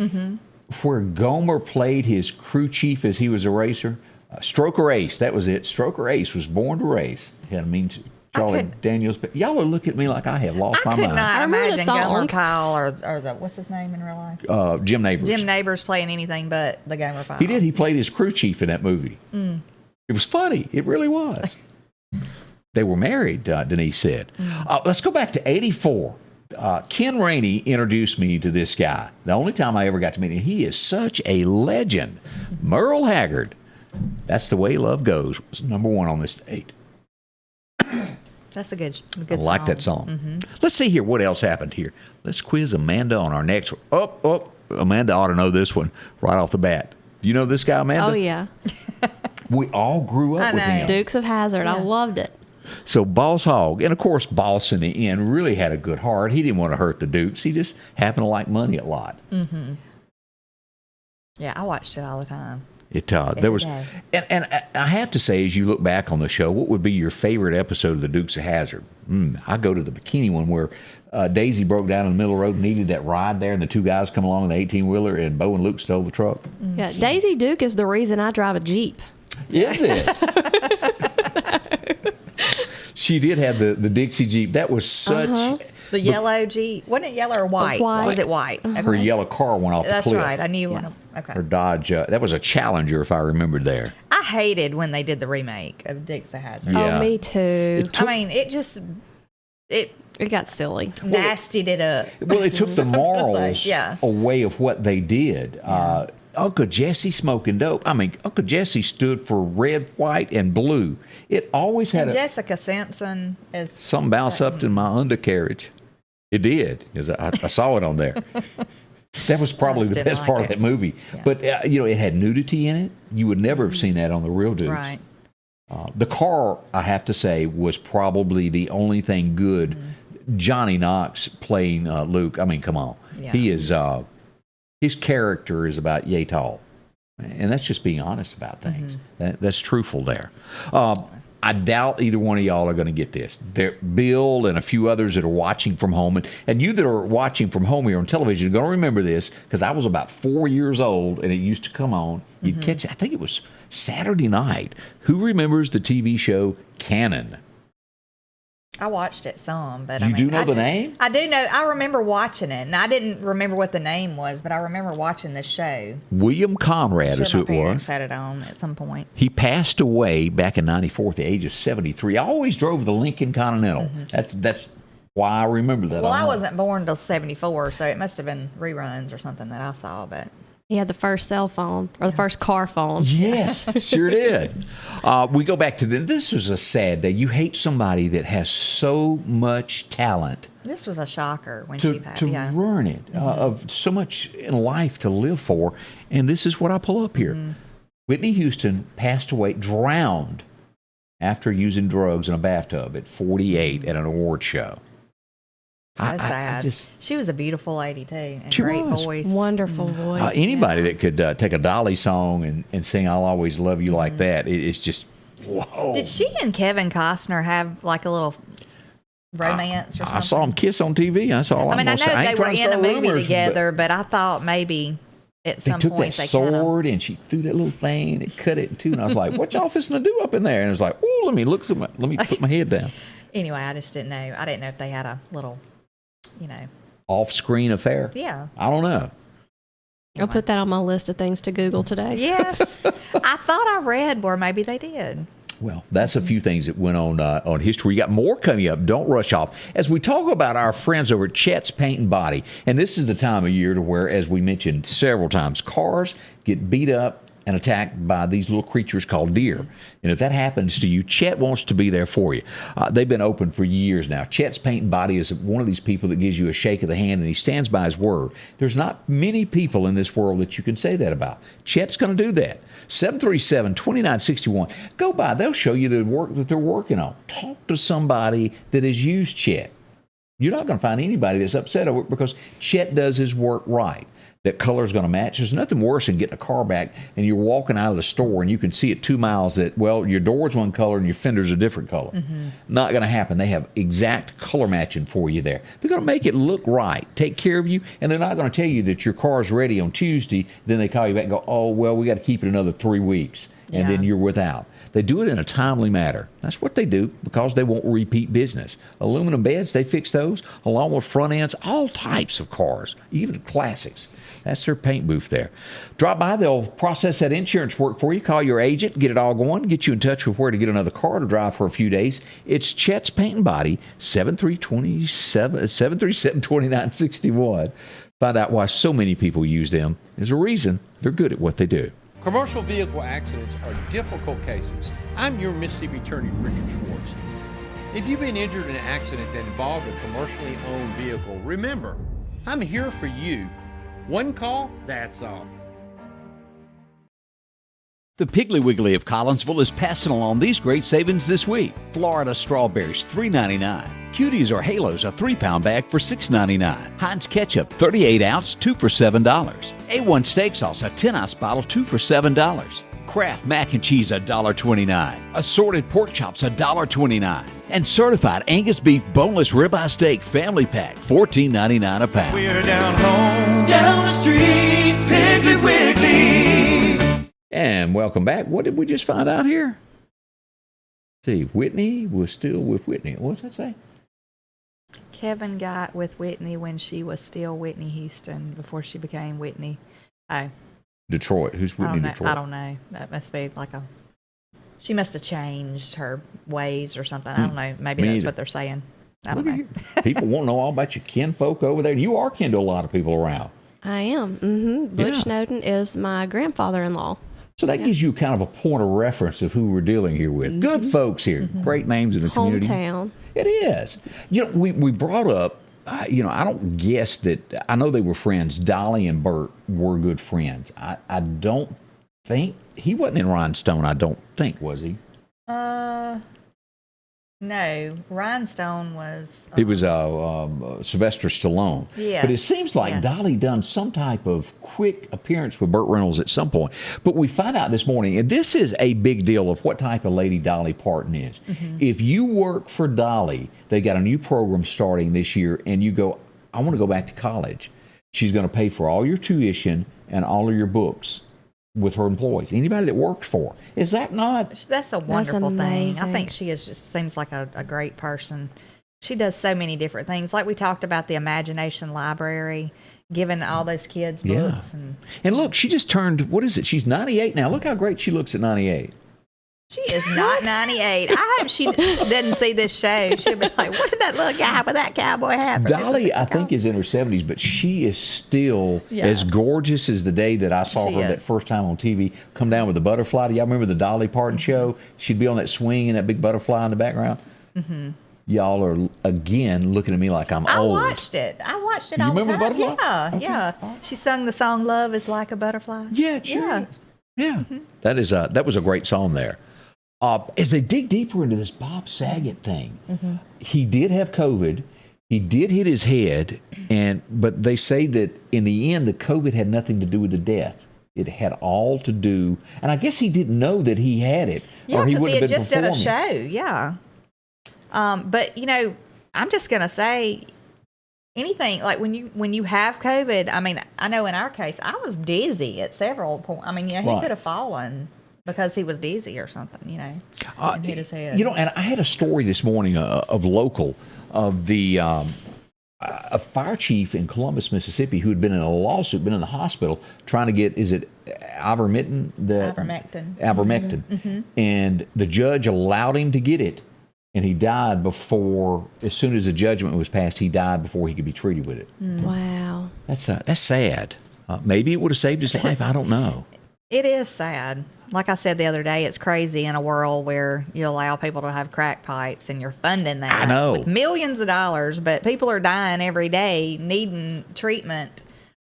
where Gomer played his crew chief as he was a racer? Stroker Ace, that was it. Stroker Ace was born to race. He had a mean Charlie Daniels. But y'all are looking at me like I have lost my mind. I could not imagine Gomer song. Powell or the, what's his name in real life? Jim Neighbors. Jim Neighbors playing anything but the Gomer Powell. He did. He played his crew chief in that movie. It was funny. It really was. They were married, Denise said. Let's go back to 84. Ken Rainey introduced me to this guy. The only time I ever got to meet him. He is such a legend. Merle Haggard. That's the Way Love Goes. Was #1 on this date. That's a good song. I like that song. Let's see here what else happened here. Let's quiz Amanda on our next one. Amanda ought to know this one right off the bat. Do you know this guy, Amanda? Oh, yeah. We all grew up with him. Dukes of Hazzard. Yeah. I loved it. So Boss Hogg, and of course Boss in the end really had a good heart. He didn't want to hurt the Dukes. He just happened to like money a lot. Yeah, I watched it all the time. There was, and I have to say, as you look back on the show, what would be your favorite episode of the Dukes of Hazzard? I go to the bikini one where Daisy broke down in the middle of the road and needed that ride there, and the two guys come along with the 18-wheeler, and Bo and Luke stole the truck. Yeah, Daisy Duke is the reason I drive a Jeep. Is it? She did have the Dixie Jeep. That was such... The yellow Jeep. Wasn't it yellow or white? White. Was it white? Her yellow car went off the cliff. That's right. I knew one. Okay. Her Dodge, that was a Challenger, if I remembered there. I hated when they did the remake of Dukes of Hazzard. Yeah. Oh, me too. It got silly. Nastied it up. Well, it took the morals Yeah. away of what they did. Uncle Jesse smoking dope. I mean, Uncle Jesse stood for red, white, and blue. It always had Jessica Simpson is... Something bounced up in my undercarriage. It did, because I saw it on there. That was probably the best part of that movie. Yeah. But, it had nudity in it. You would never have seen that on the real Dukes. Right. The car, I have to say, was probably the only thing good. Johnny Knox playing Luke. I mean, come on. Yeah. He is... his character is about yay tall. And that's just being honest about things. That's truthful there. I doubt either one of y'all are going to get this. Bill and a few others that are watching from home, and you that are watching from home here on television are going to remember this, because I was about 4 years old and it used to come on. You'd catch, I think it was Saturday night. Who remembers the TV show Cannon? I watched it some, but You do know the name? I do know. I remember watching it, and I didn't remember what the name was, but I remember watching this show. William Conrad is who it My parents was. had it on at some point. He passed away back in '94 at the age of 73. I always drove the Lincoln Continental. That's why I remember that. Well, I wasn't born till 74, so it must have been reruns or something that I saw, but... He had the first cell phone or the first car phone. Yes, sure did. We go back to this was a sad day. You hate somebody that has so much talent This was a shocker when she passed. to ruin it, of so much in life to live for. And this is what I pull up here. Whitney Houston passed away, drowned after using drugs in a bathtub at 48 at an award show. So sad. She was a beautiful lady, too, and She great was. voice. Wonderful voice. Anybody that could take a Dolly song and sing "I'll Always Love You" like that, it's just whoa. Did she and Kevin Costner have like a little romance or something? I saw them kiss on TV. That's all I I'm mean, I going to say. know I they ain't were trying to in a start movie rumors, together, but I thought maybe at They some took point that they kind of... sword and she threw that little thing and it cut it in two. And I was like, "What y'all fixing to do up in there?" And it was like, "Oh, let me put my head down." Anyway, I just didn't know. I didn't know if they had a little, Off-screen affair. Yeah. I don't know. I'll put that on my list of things to Google today. Yes. I thought I read where maybe they did. Well, that's a few things that went on history. We got more coming up. Don't rush off. As we talk about our friends over at Chet's Paint and Body, and this is the time of year to where, as we mentioned several times, cars get beat up and attacked by these little creatures called deer. And if that happens to you, Chet wants to be there for you. They've been open for years now. Chet's Paint and Body is one of these people that gives you a shake of the hand, and he stands by his word. There's not many people in this world that you can say that about. Chet's going to do that. 737-2961. Go by. They'll show you the work that they're working on. Talk to somebody that has used Chet. You're not going to find anybody that's upset over it because Chet does his work right. That color is going to match. There's nothing worse than getting a car back and you're walking out of the store and you can see at 2 miles that, well, your door's one color and your fender's a different color. Not going to happen. They have exact color matching for you there. They're going to make it look right, take care of you, and they're not going to tell you that your car's ready on Tuesday. Then they call you back and go, "Oh, well, we got to keep it another 3 weeks," and then you're without. They do it in a timely manner. That's what they do because they want repeat business. Aluminum beds, they fix those, along with front ends, all types of cars, even classics. That's their paint booth there. Drop by. They'll process that insurance work for you. Call your agent, get it all going, get you in touch with where to get another car to drive for a few days. It's Chet's Paint and Body, 737-2961. Find out why so many people use them. There's a reason. They're good at what they do. Commercial vehicle accidents are difficult cases. I'm your Mississippi attorney, Richard Schwartz. If you've been injured in an accident that involved a commercially owned vehicle, remember, I'm here for you. One call, that's all. The Piggly Wiggly of Collinsville is passing along these great savings this week. Florida strawberries, $3.99. Cuties or Halos, a 3-pound bag for $6.99. Heinz ketchup, 38-ounce, 2 for $7. A1 steak sauce, a 10-ounce bottle, 2 for $7. Kraft mac and cheese, $1.29. Assorted pork chops, $1.29. And certified Angus beef boneless ribeye steak family pack, $14.99 a pound. We're down home, down the street, Piggly Wiggly. And welcome back. What did we just find out here? See, Whitney was still with Whitney. What does that say? Kevin got with Whitney when she was still Whitney Houston before she became Whitney. Oh, Detroit. Who's Whitney Detroit? I don't know. That must be like she must have changed her ways or something. I don't know. Maybe that's what they're saying. I don't know. People want to know all about your kinfolk over there. You are kin to a lot of people around. I am. Butch Snowden is my grandfather-in-law. So that gives you kind of a point of reference of who we're dealing here with. Good folks here. Great names in the community. Hometown. It is. You know, we brought up, I don't guess that, I know they were friends. Dolly and Bert were good friends. I don't think, he wasn't in Rhinestone, I don't think, was he? No, Rhinestone was. It was Sylvester Stallone. Yes. But it seems like Yes. Dolly done some type of quick appearance with Burt Reynolds at some point. But we find out this morning, and this is a big deal of what type of lady Dolly Parton is. If you work for Dolly, they got a new program starting this year, and you go, I want to go back to college. She's going to pay for all your tuition and all of your books with her employees. Anybody that works for her. Is that not? That's a wonderful thing. I amazing. think she is just seems like a great person. She does so many different things. Like we talked about the Imagination Library, giving all those kids books. And look, she just turned, what is it? She's 98 now. Look how great she looks at 98. She is not 98. I hope she doesn't see this show. She'll be like, what did that little guy with that cowboy hat? Dolly, I think, is in her 70s, but she is still Yeah. as gorgeous as the day that I saw She her that is. first time on TV come down with the butterfly. Do y'all remember the Dolly Parton show? She'd be on that swing and that big butterfly in the background. Y'all are, again, looking at me like I'm I old. watched it. I watched it You all the remember time. the butterfly? Yeah, Okay. yeah. She sung the song "Love Is Like a Butterfly." Yeah, it sure Yeah. is. Yeah. That was a great song there. As they dig deeper into this Bob Saget thing, he did have COVID. He did hit his head, but they say that in the end, the COVID had nothing to do with the death. It had all to do, and I guess he didn't know that he had it, Yeah, or he because would he have had been just done a performing. show. Yeah. But I'm just gonna say, anything like when you have COVID. I mean, I know in our case, I was dizzy at several points. I mean, he Right. could have fallen because he was dizzy or something. And hit his head. And I had a story this morning of the a fire chief in Columbus, Mississippi, who had been in a lawsuit, been in the hospital, trying to get, is it ivermectin? Ivermectin. And the judge allowed him to get it, and he died before, as soon as the judgment was passed, he died before he could be treated with it. Wow. That's sad. Maybe it would have saved his life. I don't know. It is sad. Like I said the other day, it's crazy in a world where you allow people to have crack pipes and you're funding that. I know. With millions of dollars, but people are dying every day needing treatment,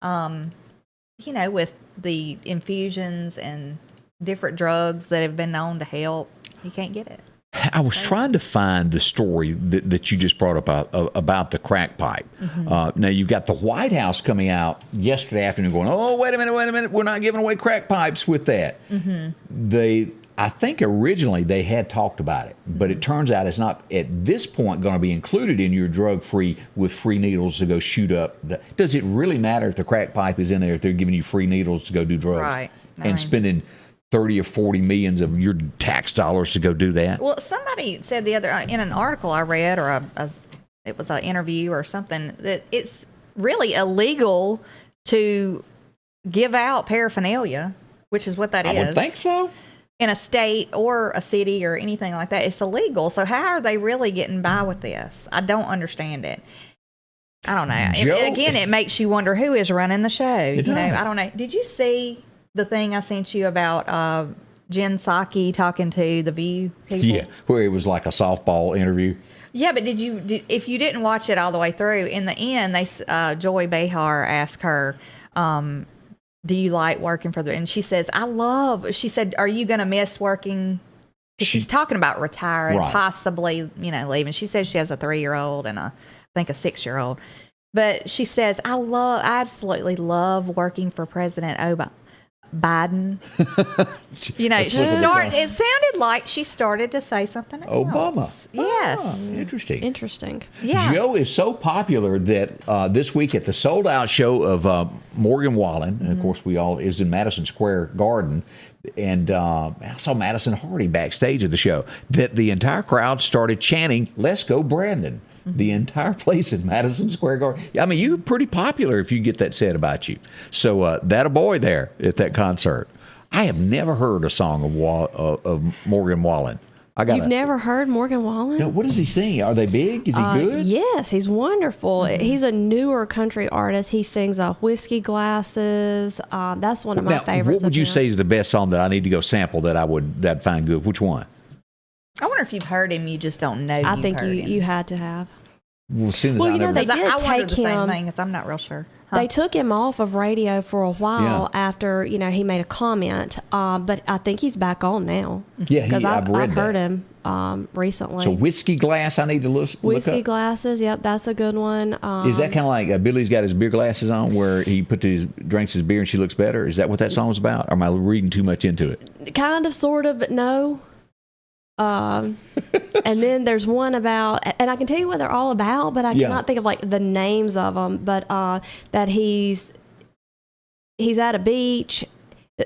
with the infusions and different drugs that have been known to help. You can't get it. I was trying to find the story that you just brought up about the crack pipe. Now, you've got the White House coming out yesterday afternoon going, oh, wait a minute, we're not giving away crack pipes with that. I think originally they had talked about it, but it turns out it's not at this point going to be included in your drug-free with free needles to go shoot up. Does it really matter if the crack pipe is in there if they're giving you free needles to go do drugs? Right. And spending 30 or 40 millions of your tax dollars to go do that? Well, somebody said the other in an article I read, or it was an interview or something, that it's really illegal to give out paraphernalia, which is what that is. I would think so. In a state or a city or anything like that, it's illegal. So how are they really getting by with this? I don't understand it. I don't know. Again, it makes you wonder who is running the show. It does. I don't know. Did you see the thing I sent you about Jen Psaki talking to the View people? Yeah, where it was like a softball interview. Yeah, but if you didn't watch it all the way through, in the end, Joy Behar asked her, do you like working for and she says, she said, are you going to miss working? Because she's talking about retiring, Right. possibly, leaving. She says she has a 3-year-old and I think a 6-year-old. But she says, I absolutely love working for President Biden. It sounded like she started to say something else. Obama. Yes. Oh, interesting. Interesting. Yeah. Joe is so popular that this week at the sold out show of Morgan Wallen, and of course is in Madison Square Garden, and I saw Madison Hardy backstage at the show, that the entire crowd started chanting, "Let's go Brandon." The entire place in Madison Square Garden. I mean, you're pretty popular if you get that said about you. So that a boy there at that concert. I have never heard a song of Morgan Wallen. You've never heard Morgan Wallen? No, what does he sing? Are they big? Is he good? Yes, he's wonderful. He's a newer country artist. He sings Whiskey Glasses. That's one of my favorites. What would you say is the best song that I need to go sample that'd find good? Which one? I wonder if you've heard him, you just don't know. I think you had to have. Well, as soon as Well, I never... they did I wonder take the same him. thing, because I'm not real sure. They took him off of radio for a while after he made a comment, but I think he's back on now. Yeah, because I've I've heard him recently. So whiskey glass, I need to look Whiskey up. glasses, yep, that's a good one. Is that kind of like Billy's got his beer glasses on, where he drinks his beer and she looks better? Is that what that song's about? Or am I reading too much into it? Kind of, sort of, but no. And then there's one about, and I can tell you what they're all about, but I cannot think of like the names of them. But that he's at a beach,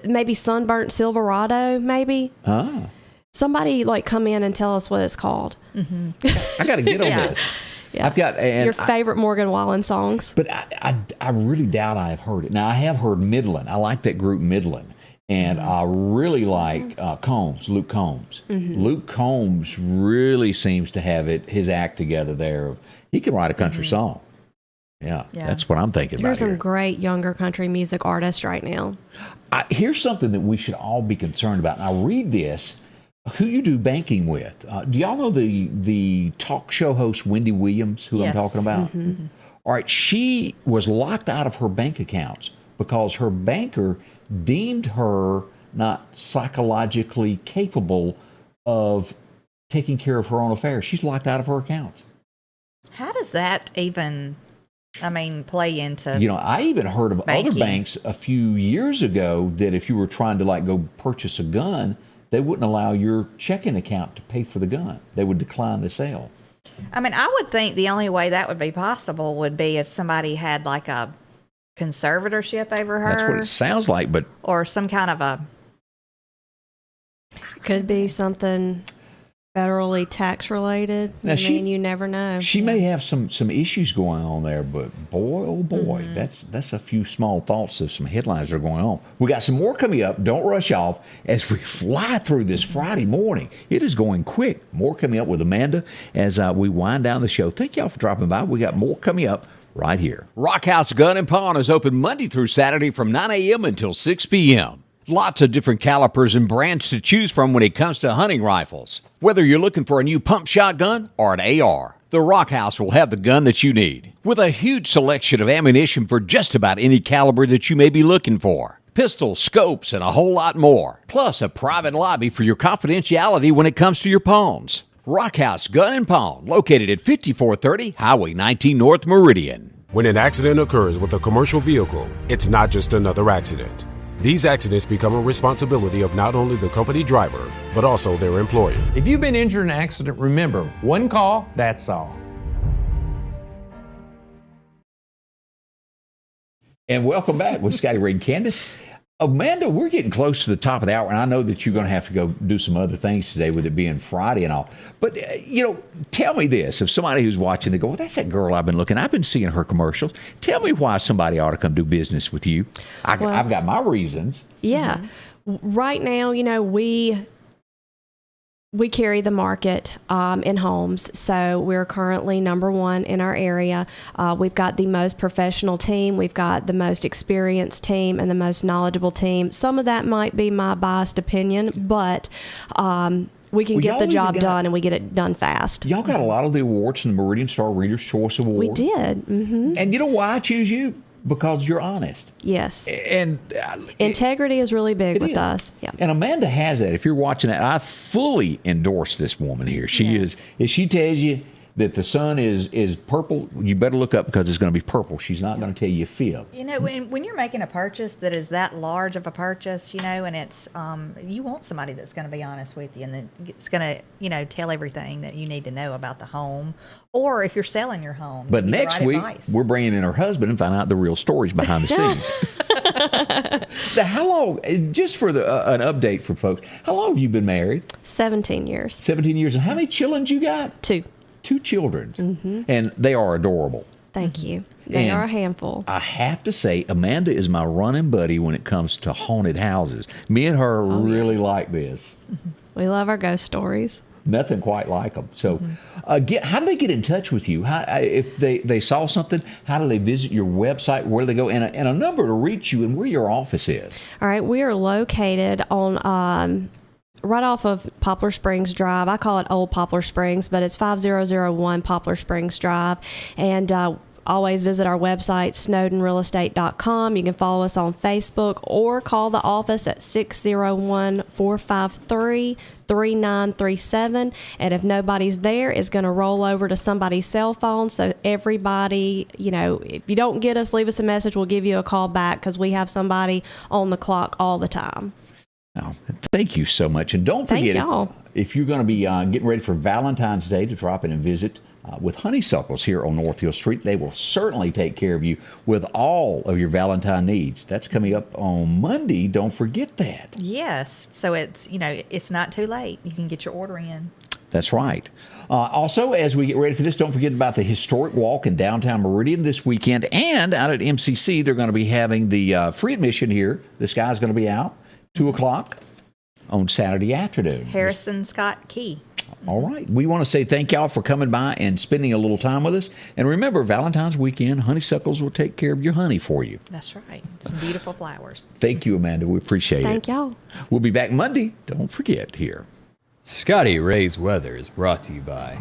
maybe sunburnt Silverado, maybe. Ah. Somebody like come in and tell us what it's called. Mm-hmm. I got to get on this. Yeah. I've got your favorite Morgan Wallen songs. But I really doubt I've heard it. Now, I have heard Midland. I like that group Midland. And I really like Luke Combs. Mm-hmm. Luke Combs really seems to have his act together there. He can write a country song. Yeah, that's what I'm thinking about. There's some great younger country music artists right now. Here's something that we should all be concerned about. And I read this. Who you do banking with? Do y'all know the talk show host Wendy Williams, who I'm talking about? Mm-hmm. All right, she was locked out of her bank accounts because her banker deemed her not psychologically capable of taking care of her own affairs. She's locked out of her accounts. How does that even, play into I even heard of banking? Other banks a few years ago that if you were trying to go purchase a gun, they wouldn't allow your checking account to pay for the gun. They would decline the sale. I would think the only way that would be possible would be if somebody had like a conservatorship over her. That's what it sounds like, but or some kind of a could be something federally tax related. Now you never know. She may have some issues going on there, but boy, oh boy, that's a few small thoughts of some headlines that are going on. We got some more coming up. Don't rush off as we fly through this Friday morning. It is going quick. More coming up with Amanda as we wind down the show. Thank y'all for dropping by. We got more coming up right here. Rock House Gun and Pawn is open Monday through Saturday from 9 a.m. until 6 p.m. Lots of different calibers and brands to choose from when it comes to hunting rifles. Whether you're looking for a new pump shotgun or an AR, the Rock House will have the gun that you need. With a huge selection of ammunition for just about any caliber that you may be looking for. Pistols, scopes, and a whole lot more. Plus a private lobby for your confidentiality when it comes to your pawns. Rock House Gun and Pawn, located at 5430 Highway 19 North Meridian. When an accident occurs with a commercial vehicle, it's not just another accident. These accidents become a responsibility of not only the company driver, but also their employer. If you've been injured in an accident, remember, one call, that's all. And welcome back with Scotty Ray and Candace. Amanda, we're getting close to the top of the hour, and I know that you're going to have to go do some other things today with it being Friday and all. But, tell me this. If somebody who's watching, they go, well, that's that girl I've been seeing her commercials. Tell me why somebody ought to come do business with you. I've got my reasons. Yeah. Right now, we carry the market in homes, so we're currently number one in our area. We've got the most professional team, we've got the most experienced team, and the most knowledgeable team. Some of that might be my biased opinion, but we can get the job done, and we get it done fast. Y'all got a lot of the awards from the Meridian Star Reader's Choice Award. We did. Mm-hmm. And you know why I choose you? Because you're honest. Yes. And integrity is really big with us. Yeah. And Amanda has that. If you're watching that, I fully endorse this woman here. She is. If she tells you that the sun is purple, you better look up because it's going to be purple. She's not going to tell you a fib. When you're making a purchase that is that large of a purchase, and it's you want somebody that's going to be honest with you and that it's going to, tell everything that you need to know about the home, or if you're selling your home. But next week we're bringing in her husband and find out the real stories behind the scenes. Now, how long? Just for an update for folks, how long have you been married? 17 years. 17 years, and how many children you got? 2 children, and they are adorable. Thank you. They are a handful. I have to say, Amanda is my running buddy when it comes to haunted houses. Me and her really like this. We love our ghost stories. Nothing quite like them. So, how do they get in touch with you? If they saw something, how do they visit your website? Where do they go? And a number to reach you and where your office is. All right. We are located on right off of Poplar Springs Drive. I call it Old Poplar Springs, but it's 5001 Poplar Springs Drive. And always visit our website, snowdenrealestate.com. You can follow us on Facebook or call the office at 601-453-3937. And if nobody's there, it's going to roll over to somebody's cell phone. So everybody, if you don't get us, leave us a message. We'll give you a call back because we have somebody on the clock all the time. Oh, thank you so much. And don't forget, if you're going to be getting ready for Valentine's Day to drop in and visit with Honeysuckles here on North Hill Street, they will certainly take care of you with all of your Valentine needs. That's coming up on Monday. Don't forget that. Yes. So it's not too late. You can get your order in. That's right. Also, as we get ready for this, don't forget about the historic walk in downtown Meridian this weekend. And out at MCC, they're going to be having the free admission here. The sky's going to be out 2 o'clock on Saturday afternoon. Harrison Scott Key. All right. We want to say thank y'all for coming by and spending a little time with us. And remember, Valentine's weekend, Honeysuckles will take care of your honey for you. That's right. Some beautiful flowers. Thank you, Amanda. We appreciate it. Thank y'all. We'll be back Monday. Don't forget here. Scotty Ray's Weather is brought to you by